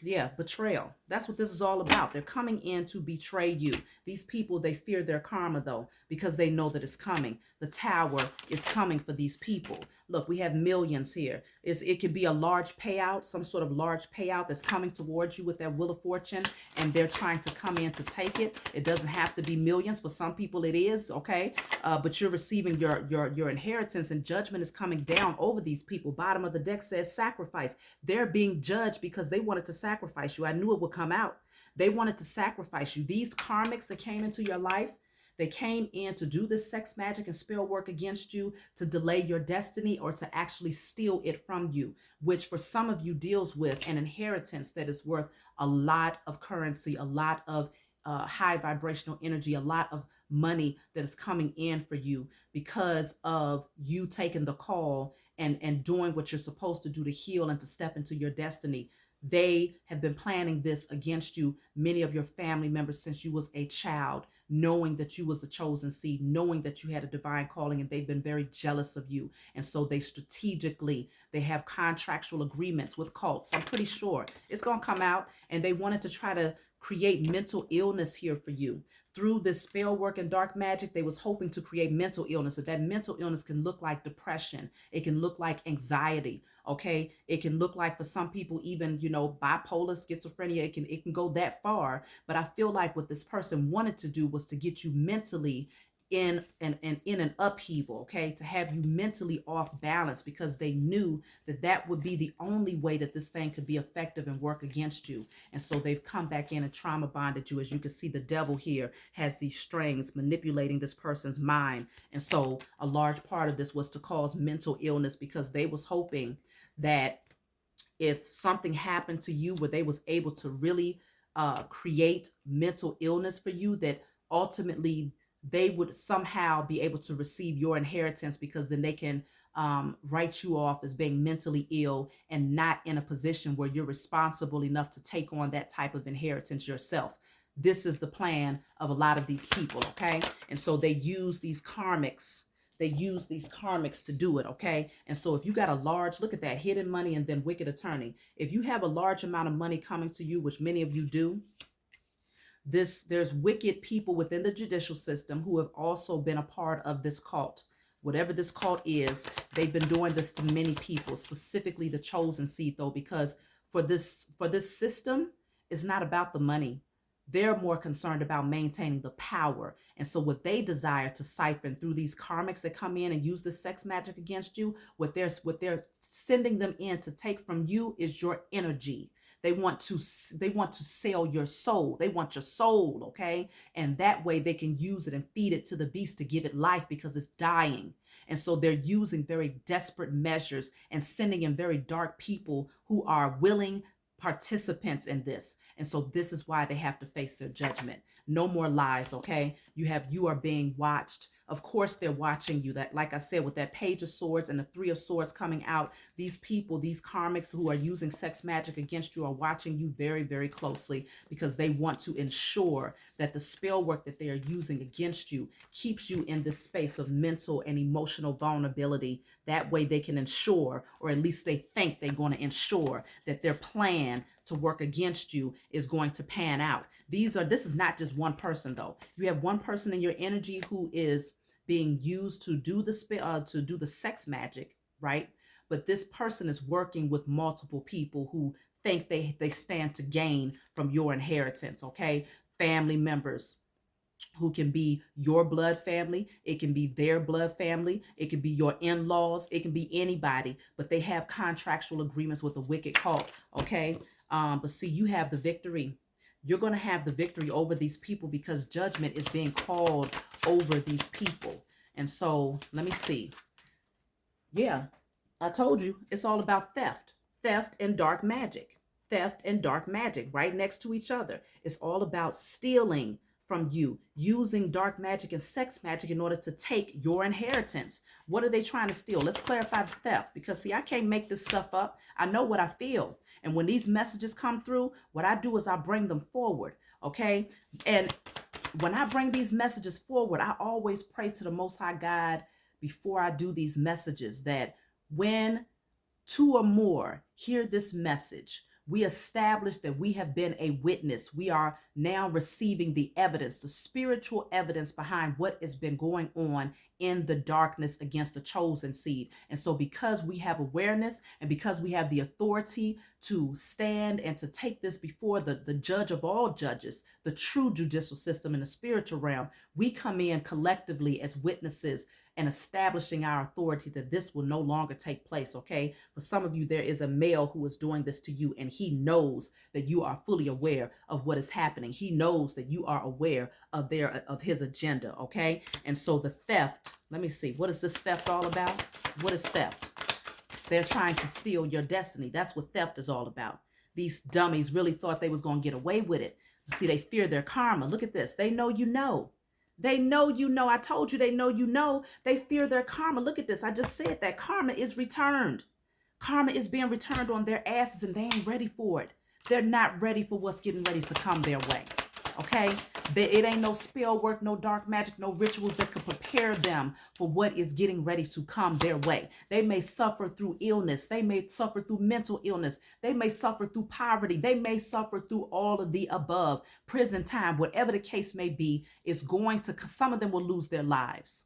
Yeah, betrayal. That's what this is all about. They're coming in to betray you. These people, they fear their karma, though, because they know that it's coming. The tower is coming for these people. Look, we have millions here. It could be a large payout, some sort of large payout that's coming towards you with that Wheel of Fortune, and they're trying to come in to take it. It doesn't have to be millions. For some people, it is, okay? But you're receiving your inheritance, and judgment is coming down over these people. Bottom of the deck says sacrifice. They're being judged because they wanted to sacrifice you. I knew it would come out. They wanted to sacrifice you. These karmics that came into your life, they came in to do this sex magic and spell work against you, to delay your destiny or to actually steal it from you, which for some of you deals with an inheritance that is worth a lot of currency, a lot of high vibrational energy, a lot of money that is coming in for you because of you taking the call and doing what you're supposed to do to heal and to step into your destiny. They have been planning this against you, many of your family members, since you was a child, knowing that you was a chosen seed, knowing that you had a divine calling, and they've been very jealous of you. And so they have contractual agreements with cults. I'm pretty sure it's going to come out, and they wanted to try to create mental illness here for you. Through this spell work and dark magic, they was hoping to create mental illness. That mental illness can look like depression. It can look like anxiety. Okay. It can look like, for some people, even, bipolar, schizophrenia. It can go that far. But I feel like what this person wanted to do was to get you mentally in an upheaval, okay, to have you mentally off balance, because they knew that would be the only way that this thing could be effective and work against you. And so they've come back in and trauma bonded you. As you can see, the devil here has these strings manipulating this person's mind. And so a large part of this was to cause mental illness, because they was hoping that if something happened to you where they was able to really create mental illness for you, that ultimately they would somehow be able to receive your inheritance, because then they can write you off as being mentally ill and not in a position where you're responsible enough to take on that type of inheritance yourself. This is the plan of a lot of these people, okay? And so they use these karmics. They use these karmics to do it, okay? And so if you got a large, look at that, hidden money and then wicked attorney. If you have a large amount of money coming to you, which many of you do, there's wicked people within the judicial system who have also been a part of this cult. Whatever this cult is, they've been doing this to many people, specifically the chosen seed, though, because for this system, it's not about the money. They're more concerned about maintaining the power. And so what they desire to siphon through these karmics that come in and use the sex magic against you, what they're sending them in to take from you is your energy. They want to sell your soul. They want your soul, okay? And that way they can use it and feed it to the beast to give it life, because it's dying. And so they're using very desperate measures and sending in very dark people who are willing participants in this. And so this is why they have to face their judgment. No more lies, okay? You are being watched. Of course they're watching you. That, like I said, with that Page of Swords and the Three of Swords coming out, these people, these karmics who are using sex magic against you, are watching you very, very closely, because they want to ensure that the spell work that they are using against you keeps you in this space of mental and emotional vulnerability. That way they can ensure, or at least they think they're going to ensure, that their plan to work against you is going to pan out. This is not just one person, though. You have one person in your energy who is being used to do the sex magic, right? But this person is working with multiple people who think they stand to gain from your inheritance, okay? Family members who can be your blood family. It can be their blood family. It can be your in-laws. It can be anybody, but they have contractual agreements with the wicked cult, okay? But see, you have the victory. You're going to have the victory over these people, because judgment is being called over these people. And so let me see. Yeah, I told you it's all about theft and dark magic, right next to each other. It's all about stealing from you, using dark magic and sex magic in order to take your inheritance. What are they trying to steal? Let's clarify the theft, because see, I can't make this stuff up. I know what I feel. And when these messages come through, what I do is I bring them forward, okay? And when I bring these messages forward, I always pray to the Most High God before I do these messages, that when two or more hear this message, we establish that we have been a witness. We are now receiving the evidence, the spiritual evidence behind what has been going on in the darkness against the chosen seed. And so because we have awareness, and because we have the authority to stand and to take this before the judge of all judges, the true judicial system in the spiritual realm, we come in collectively as witnesses and establishing our authority that this will no longer take place, okay? For some of you, there is a male who is doing this to you, and he knows that you are fully aware of what is happening. He knows that you are aware of his agenda, okay? And so the theft, let me see, what is this theft all about? What is theft? They're trying to steal your destiny. That's what theft is all about. These dummies really thought they was going to get away with it. See, they fear their karma. Look at this. They know you know. They know you know. I told you they know you know. They fear their karma. Look at this. I just said that karma is returned. Karma is being returned on their asses and they ain't ready for it. They're not ready for what's getting ready to come their way. Okay? It ain't no spell work, no dark magic, no rituals that could prepare them for what is getting ready to come their way. They may suffer through illness. They may suffer through mental illness. They may suffer through poverty. They may suffer through all of the above. Prison time, whatever the case may be, is going to, some of them will lose their lives.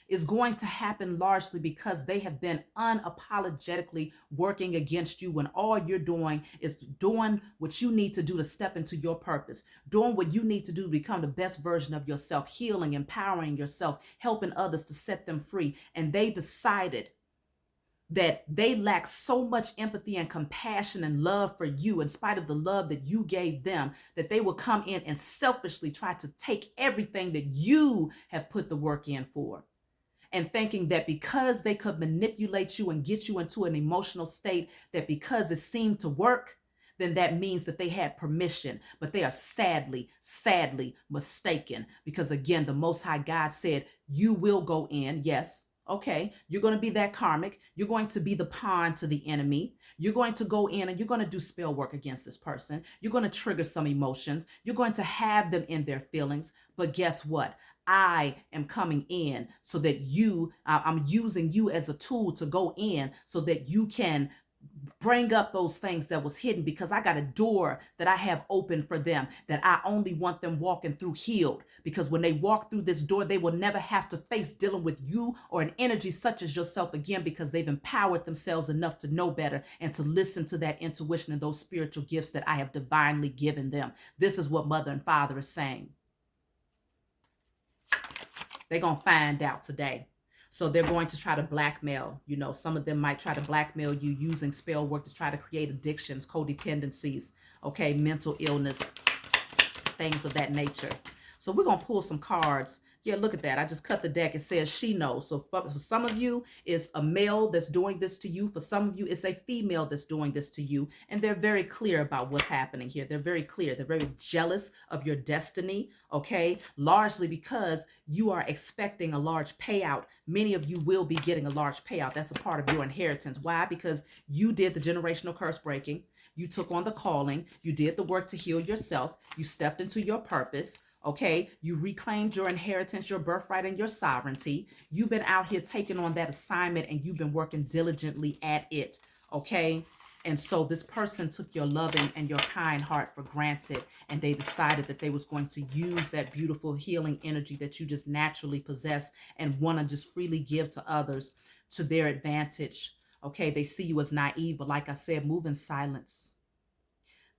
Is going to happen largely because they have been unapologetically working against you when all you're doing is doing what you need to do to step into your purpose, doing what you need to do to become the best version of yourself, healing, empowering yourself, helping others to set them free. And they decided that they lack so much empathy and compassion and love for you in spite of the love that you gave them, that they will come in and selfishly try to take everything that you have put the work in for, and thinking that because they could manipulate you and get you into an emotional state, that because it seemed to work, then that means that they had permission. But they are sadly, sadly mistaken. Because again, the Most High God said, you will go in. Yes. Okay. You're going to be that karmic. You're going to be the pawn to the enemy. You're going to go in and you're going to do spell work against this person. You're going to trigger some emotions. You're going to have them in their feelings. But guess what? I am coming in so that I'm using you as a tool to go in so that you can bring up those things that was hidden, because I got a door that I have open for them that I only want them walking through healed. Because when they walk through this door, they will never have to face dealing with you or an energy such as yourself again, because they've empowered themselves enough to know better and to listen to that intuition and those spiritual gifts that I have divinely given them. This is what Mother and Father is saying. They're going to find out today. So they're going to try to blackmail, some of them might try to blackmail you using spell work to try to create addictions, codependencies, okay, mental illness, things of that nature. So we're going to pull some cards. Yeah, look at that. I just cut the deck. It says she knows. So for some of you, it's a male that's doing this to you. For some of you, it's a female that's doing this to you. And they're very clear about what's happening here. They're very clear. They're very jealous of your destiny, okay? Largely because you are expecting a large payout. Many of you will be getting a large payout. That's a part of your inheritance. Why? Because you did the generational curse breaking. You took on the calling. You did the work to heal yourself. You stepped into your purpose. Okay, you reclaimed your inheritance, your birthright, and your sovereignty. You've been out here taking on that assignment and you've been working diligently at it. Okay, and so this person took your loving and your kind heart for granted, and they decided that they was going to use that beautiful healing energy that you just naturally possess and want to just freely give to others to their advantage. Okay, they see you as naive, but like I said, move in silence.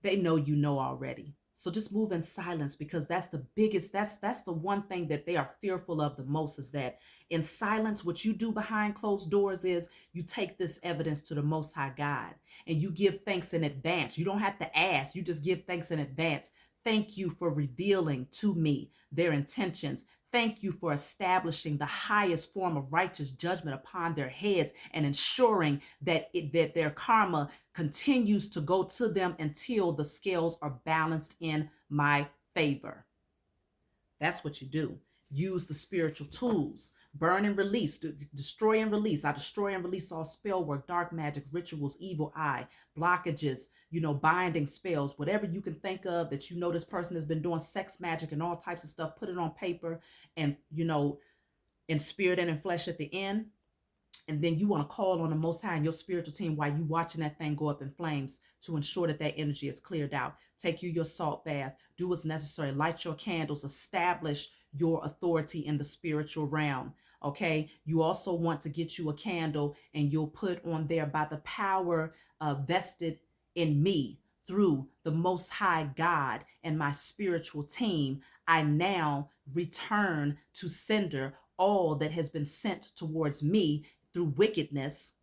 They know you know already. So just move in silence, because that's the biggest, that's the one thing that they are fearful of the most, is that in silence, what you do behind closed doors is you take this evidence to the Most High God and you give thanks in advance. You don't have to ask. You just give thanks in advance. Thank you for revealing to me their intentions. Thank you for establishing the highest form of righteous judgment upon their heads and ensuring that that their karma continues to go to them until the scales are balanced in my favor. That's what you do. Use the spiritual tools. Burn and release, destroy and release. I destroy and release all spell work, dark magic, rituals, evil eye, blockages, binding spells, whatever you can think of that this person has been doing, sex magic and all types of stuff. Put it on paper and, in spirit and in flesh at the end. And then you want to call on the Most High and your spiritual team while you watching that thing go up in flames to ensure that that energy is cleared out. Take you your salt bath, do what's necessary, light your candles, establish your authority in the spiritual realm. Okay, you also want to get you a candle and you'll put on there, by the power vested in me through the Most High God and my spiritual team, I now return to sender all that has been sent towards me through wickedness.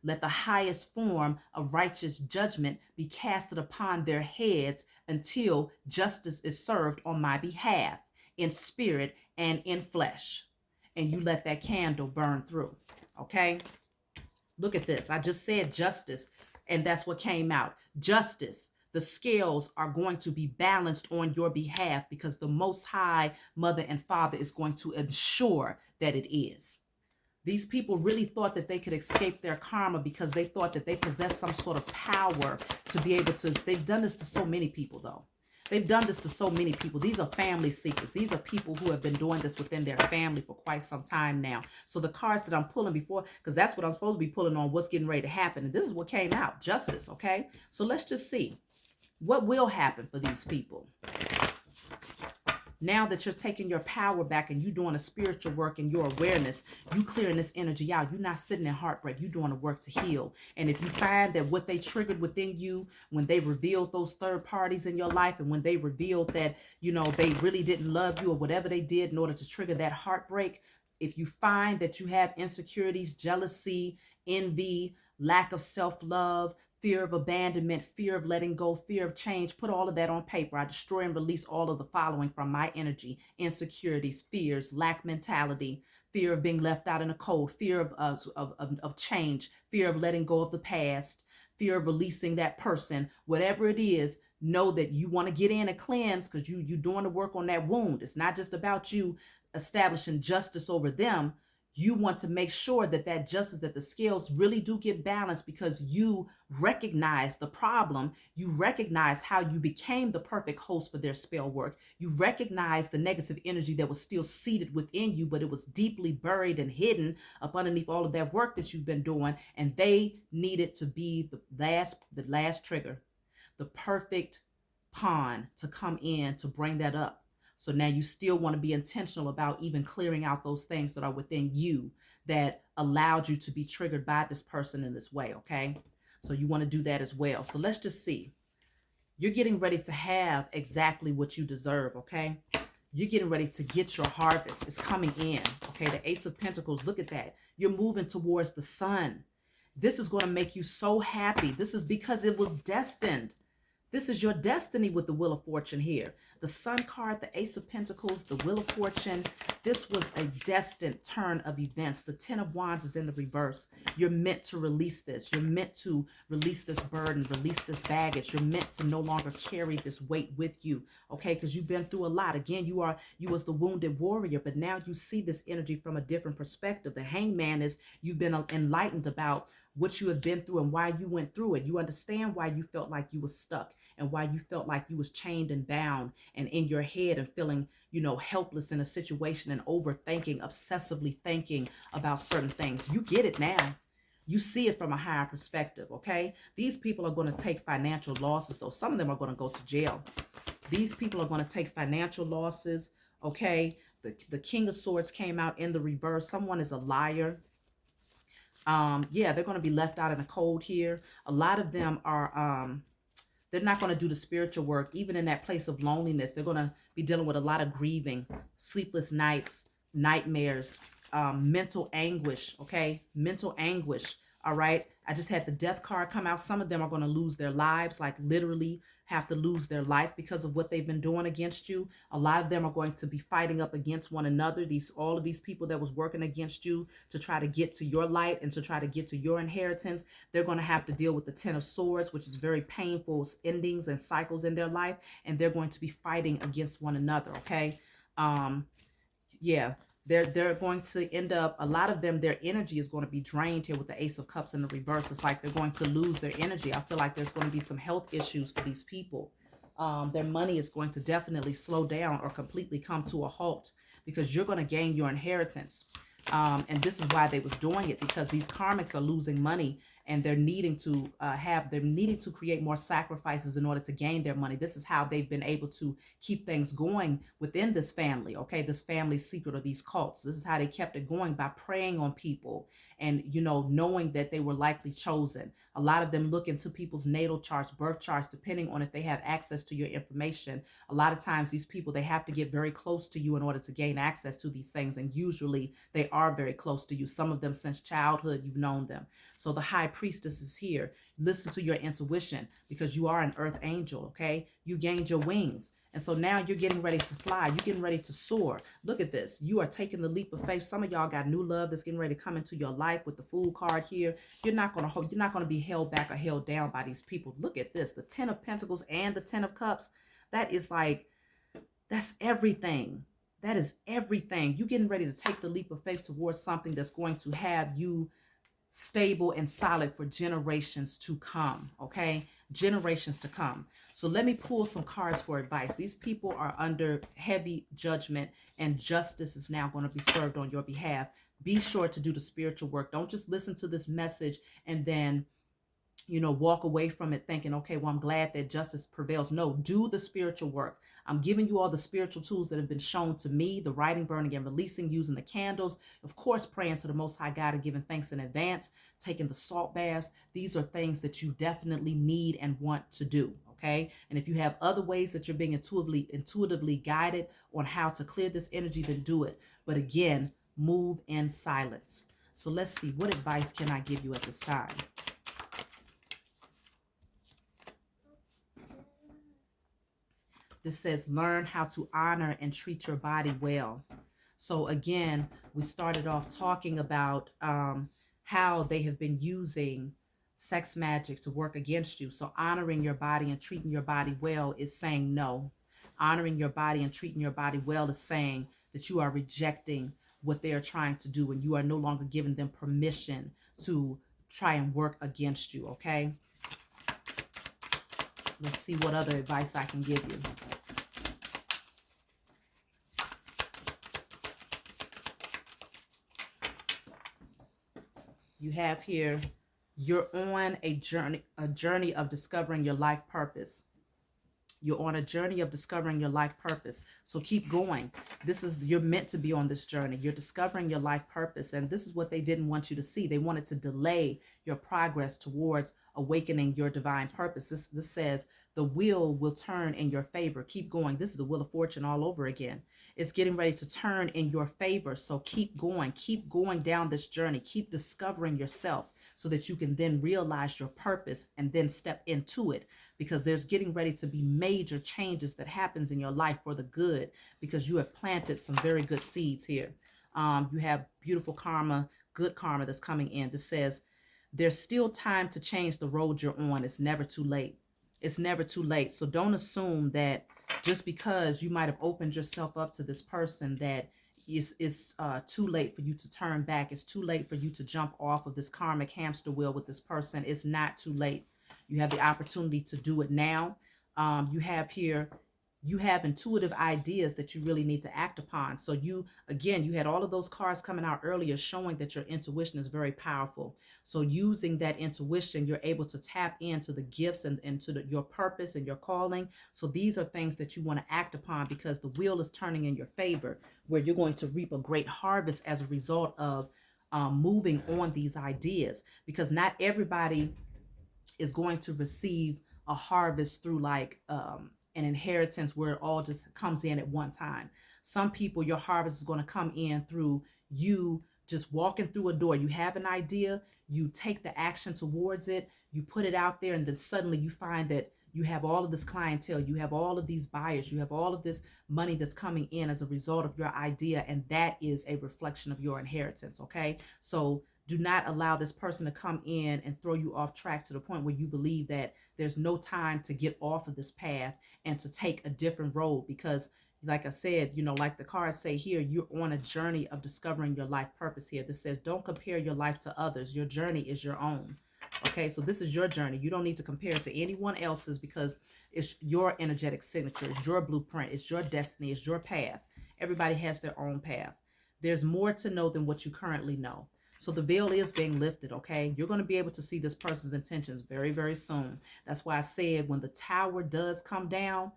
Let the highest form of righteous judgment be casted upon their heads until justice is served on my behalf in spirit and in flesh. And you let that candle burn through. Okay? Look at this. I just said justice, and that's what came out. Justice. the scales are going to be balanced on your behalf because the Most High Mother and Father is going to ensure that it is. These people really thought that they could escape their karma because they thought that they possessed some sort of power to be able to. They've done this to so many people, though. They've done this to so many people. These are family secrets. These are people who have been doing this within their family for quite some time now. So the cards that I'm pulling before, because that's what I'm supposed to be pulling on, what's getting ready to happen. And this is what came out, justice, okay? So let's just see what will happen for these people. Now that you're taking your power back and you doing a spiritual work in your awareness, you clearing this energy out. You're not sitting in heartbreak. You're doing the work to heal. And if you find that what they triggered within you when they revealed those third parties in your life and when they revealed that, you know, they really didn't love you or whatever they did in order to trigger that heartbreak, if you find that you have insecurities, jealousy, envy, lack of self-love, fear of abandonment, fear of letting go, fear of change, put all of that on paper. I destroy and release all of the following from my energy: insecurities, fears, lack mentality, fear of being left out in the cold, fear of change, fear of letting go of the past, fear of releasing that person, whatever it is. Know that you want to get in and cleanse because you're doing the work on that wound. It's not just about you establishing justice over them. You want to make sure that that justice, that the scales really do get balanced because you recognize the problem. You recognize how you became the perfect host for their spell work. You recognize the negative energy that was still seated within you, but it was deeply buried and hidden up underneath all of that work that you've been doing. And they needed to be the last trigger, the perfect pawn to come in to bring that up. So now you still want to be intentional about even clearing out those things that are within you that allowed you to be triggered by this person in this way, okay? So you want to do that as well. So let's just see. You're getting ready to have exactly what you deserve, okay? You're getting ready to get your harvest. It's coming in, okay? The Ace of Pentacles, look at that. You're moving towards the sun. This is going to make you so happy. This is because it was destined. This is your destiny with the Wheel of Fortune here. The Sun card, the Ace of Pentacles, the Wheel of Fortune. This was a destined turn of events. The Ten of Wands is in the reverse. You're meant to release this. You're meant to release this burden, release this baggage. You're meant to no longer carry this weight with you, okay? Because you've been through a lot. Again, you was the wounded warrior, but now you see this energy from a different perspective. The Hangman is you've been enlightened about what you have been through and why you went through it. You understand why you felt like you was stuck and why you felt like you was chained and bound and in your head and feeling, you know, helpless in a situation and overthinking, obsessively thinking about certain things. You get it now. You see it from a higher perspective, okay? These people are going to take financial losses, though. Some of them are going to go to jail. These people are going to take financial losses, okay? The King of Swords came out in the reverse. Someone is a liar. Yeah, they're going to be left out in the cold here. A lot of them are, they're not going to do the spiritual work. Even in that place of loneliness, they're going to be dealing with a lot of grieving, sleepless nights, nightmares, mental anguish, okay? Mental anguish, all right? I just had the Death card come out. Some of them are going to lose their lives, like literally have to lose their life because of what they've been doing against you. A lot of them are going to be fighting up against one another. All of these people that was working against you to try to get to your light and to try to get to your inheritance, they're going to have to deal with the Ten of Swords, which is very painful endings and cycles in their life, and they're going to be fighting against one another, okay? Yeah. They're going to end up, a lot of them, their energy is going to be drained here with the Ace of Cups in the reverse. It's like they're going to lose their energy. I feel like there's going to be some health issues for these people. Their money is going to definitely slow down or completely come to a halt because you're going to gain your inheritance. And this is why they was doing it, because these karmics are losing money and they're needing to create more sacrifices in order to gain their money. This is how they've been able to keep things going within this family, okay? This family secret or these cults. This is how they kept it going, by preying on people and, you know, knowing that they were likely chosen. A lot of them look into people's natal charts, birth charts, depending on if they have access to your information. A lot of times these people, they have to get very close to you in order to gain access to these things. And usually they are very close to you. Some of them since childhood, you've known them. So the high priestess is here. Listen to your intuition because you are an earth angel, okay? You gained your wings. And so now you're getting ready to fly. You're getting ready to soar. Look at this. You are taking the leap of faith. Some of y'all got new love that's getting ready to come into your life with the Fool card here. You're not going to be held back or held down by these people. Look at this. The 10 of Pentacles and the 10 of Cups. That is like, that's everything. That is everything. You're getting ready to take the leap of faith towards something that's going to have you stable and solid for generations to come, okay? Generations to come. So let me pull some cards for advice. These people are under heavy judgment, and justice is now going to be served on your behalf. Be sure to do the spiritual work. Don't just listen to this message and then walk away from it thinking, okay, well, I'm glad that justice prevails. No, do the spiritual work. I'm giving you all the spiritual tools that have been shown to me, the writing, burning, and releasing, using the candles, of course, praying to the Most High God and giving thanks in advance, taking the salt baths. These are things that you definitely need and want to do. Okay. And if you have other ways that you're being intuitively guided on how to clear this energy, then do it. But again, move in silence. So let's see, what advice can I give you at this time? This says, learn how to honor and treat your body well. So again, we started off talking about how they have been using sex magic to work against you. So honoring your body and treating your body well is saying no. Honoring your body and treating your body well is saying that you are rejecting what they are trying to do, and you are no longer giving them permission to try and work against you, okay? Let's see what other advice I can give you. You have here, you're on a journey of discovering your life purpose. You're on a journey of discovering your life purpose. So keep going. You're meant to be on this journey. You're discovering your life purpose. And this is what they didn't want you to see. They wanted to delay your progress towards awakening your divine purpose. This says the wheel will turn in your favor. Keep going. This is the Wheel of Fortune all over again. It's getting ready to turn in your favor. So keep going. Keep going down this journey. Keep discovering yourself so that you can then realize your purpose and then step into it, because there's getting ready to be major changes that happens in your life for the good, because you have planted some very good seeds here. You have beautiful karma, good karma that's coming in. That says there's still time to change the road you're on. It's never too late. It's never too late. So don't assume that just because you might have opened yourself up to this person that it's too late for you to turn back. It's too late for you to jump off of this karmic hamster wheel with this person. It's not too late. You have the opportunity to do it now. You have intuitive ideas that you really need to act upon. So you had all of those cards coming out earlier showing that your intuition is very powerful. So using that intuition, you're able to tap into the gifts and into your purpose and your calling. So these are things that you want to act upon, because the wheel is turning in your favor, where you're going to reap a great harvest as a result of moving on these ideas, because not everybody is going to receive a harvest through like an inheritance where it all just comes in at one time. Some people, your harvest is going to come in through you just walking through a door. You have an idea, you take the action towards it, you put it out there, and then suddenly you find that you have all of this clientele, you have all of these buyers, you have all of this money that's coming in as a result of your idea, and that is a reflection of your inheritance, okay? So do not allow this person to come in and throw you off track to the point where you believe that there's no time to get off of this path and to take a different road, because like I said, like the cards say here, you're on a journey of discovering your life purpose here. This says, don't compare your life to others. Your journey is your own. Okay, so this is your journey. You don't need to compare it to anyone else's, because it's your energetic signature. It's your blueprint. It's your destiny. It's your path. Everybody has their own path. There's more to know than what you currently know. So the veil is being lifted, okay? You're going to be able to see this person's intentions very, very soon. That's why I said when the tower does come down,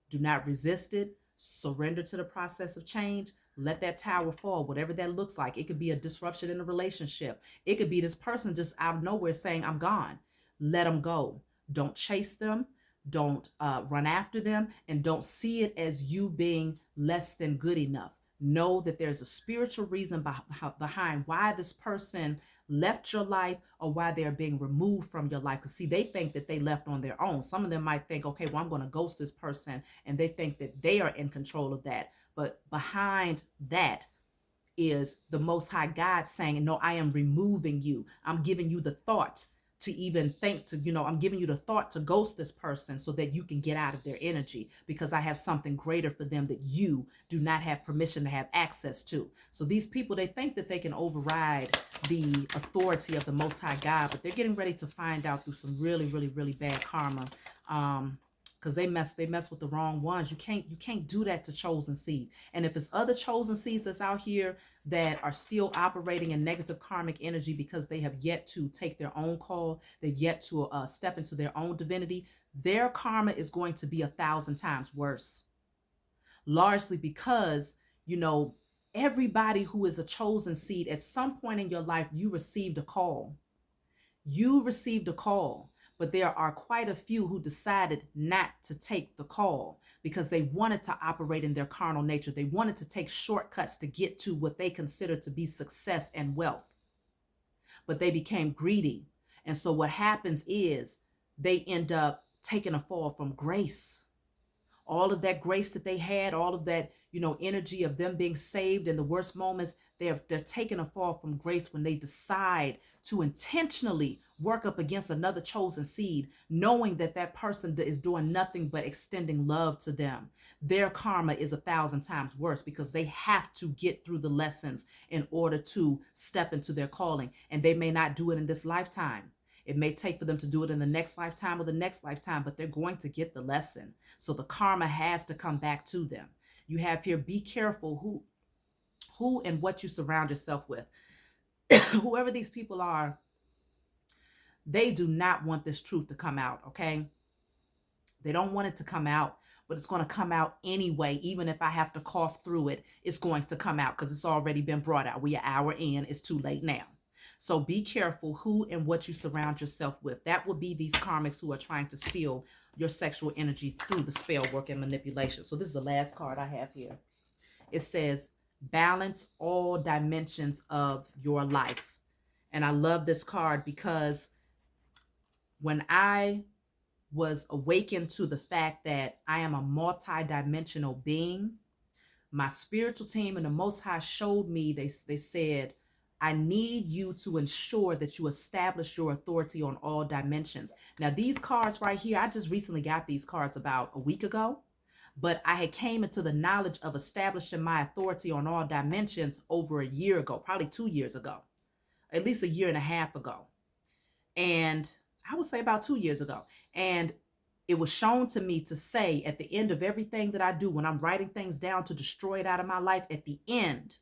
do not resist it. Surrender to the process of change. Let that tower fall, whatever that looks like. It could be a disruption in a relationship. It could be this person just out of nowhere saying, I'm gone. Let them go. Don't chase them. Don't run after them. And don't see it as you being less than good enough. Know that there's a spiritual reason behind why this person left your life or why they're being removed from your life. Because see, they think that they left on their own. Some of them might think, okay, well, I'm going to ghost this person, and they think that they are in control of that. But behind that is the Most High God saying, no, I am removing you. I'm giving you the thought to even think to, I'm giving you the thought to ghost this person so that you can get out of their energy, because I have something greater for them that you do not have permission to have access to. So these people, they think that they can override the authority of the Most High God, but they're getting ready to find out through some really, really, really bad karma. Because they mess with the wrong ones. You can't do that to chosen seed. And if it's other chosen seeds that's out here that are still operating in negative karmic energy because they have yet to take their own call, they've yet to step into their own divinity, their karma is going to be 1,000 times worse. Largely because, everybody who is a chosen seed, at some point in your life, you received a call. You received a call. But there are quite a few who decided not to take the call because they wanted to operate in their carnal nature. They wanted to take shortcuts to get to what they consider to be success and wealth. But they became greedy. And so what happens is they end up taking a fall from grace. All of that grace that they had, all of that, energy of them being saved in the worst moments, they're taking a fall from grace when they decide to intentionally work up against another chosen seed, knowing that that person is doing nothing but extending love to them. Their karma is 1,000 times worse because they have to get through the lessons in order to step into their calling. And they may not do it in this lifetime. It may take for them to do it in the next lifetime or the next lifetime, but they're going to get the lesson. So the karma has to come back to them. You have here, be careful who and what you surround yourself with. Whoever these people are, they do not want this truth to come out, okay? They don't want it to come out, but it's going to come out anyway. Even if I have to cough through it, it's going to come out because it's already been brought out. We're an hour in. It's too late now. So be careful who and what you surround yourself with. That will be these karmics who are trying to steal your sexual energy through the spell work and manipulation. So this is the last card I have here. It says, balance all dimensions of your life. And I love this card because when I was awakened to the fact that I am a multi-dimensional being, my spiritual team and the Most High showed me, they said, I need you to ensure that you establish your authority on all dimensions. Now, these cards right here, I just recently got these cards about a week ago, but I had came into the knowledge of establishing my authority on all dimensions over a year ago, probably 2 years ago, at least a year and a half ago. And I would say about 2 years ago. And it was shown to me to say at the end of everything that I do, when I'm writing things down to destroy it out of my life, at the end,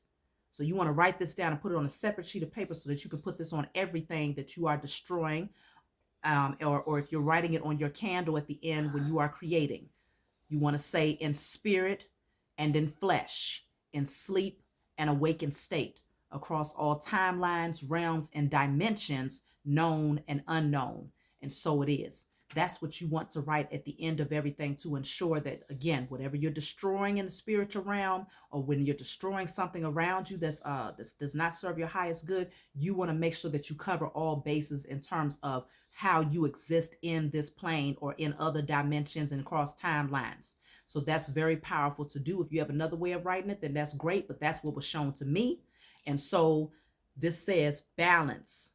so you want to write this down and put it on a separate sheet of paper so that you can put this on everything that you are destroying, or if you're writing it on your candle at the end when you are creating. You want to say in spirit and in flesh, in sleep and awakened state, across all timelines, realms, and dimensions, known and unknown. And so it is. That's what you want to write at the end of everything to ensure that, again, whatever you're destroying in the spiritual realm, or when you're destroying something around you that's does not serve your highest good, you want to make sure that you cover all bases in terms of how you exist in this plane or in other dimensions and across timelines. So that's very powerful to do. If you have another way of writing it, then that's great, but that's what was shown to me. And so this says balance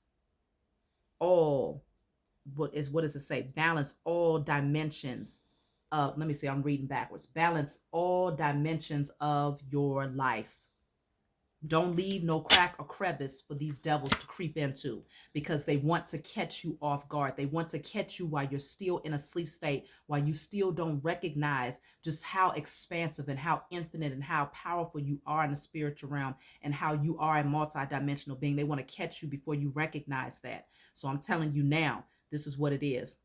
all. What does it say? Balance all dimensions of, let me see, I'm reading backwards. Balance all dimensions of your life. Don't leave no crack or crevice for these devils to creep into, because they want to catch you off guard. They want to catch you while you're still in a sleep state, while you still don't recognize just how expansive and how infinite and how powerful you are in the spiritual realm and how you are a multidimensional being. They want to catch you before you recognize that. So I'm telling you now, this is what it is.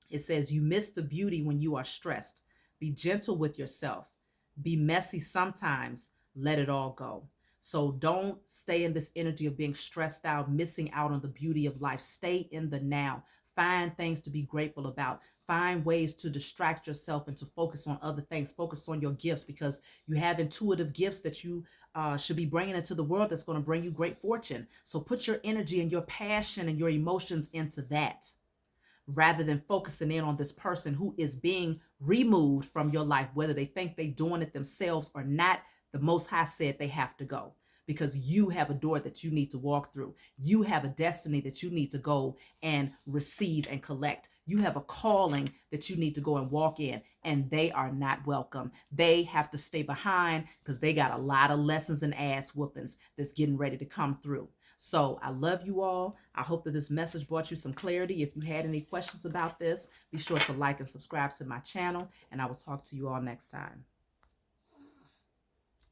It says, you miss the beauty when you are stressed. Be gentle with yourself. Be messy sometimes. Let it all go. So don't stay in this energy of being stressed out, missing out on the beauty of life. Stay in the now. Find things to be grateful about. find ways to distract yourself and to focus on other things. Focus on your gifts, because you have intuitive gifts that you should be bringing into the world that's going to bring you great fortune. So put your energy and your passion and your emotions into that, rather than focusing in on this person who is being removed from your life, whether they think they're doing it themselves or not. The Most High said they have to go, because you have a door that you need to walk through. You have a destiny that you need to go and receive and collect. You have a calling that you need to go and walk in, and they are not welcome. They have to stay behind, because they got a lot of lessons and ass whoopings that's getting ready to come through. So I love you all. I hope that this message brought you some clarity. If you had any questions about this, be sure to like and subscribe to my channel, and I will talk to you all next time.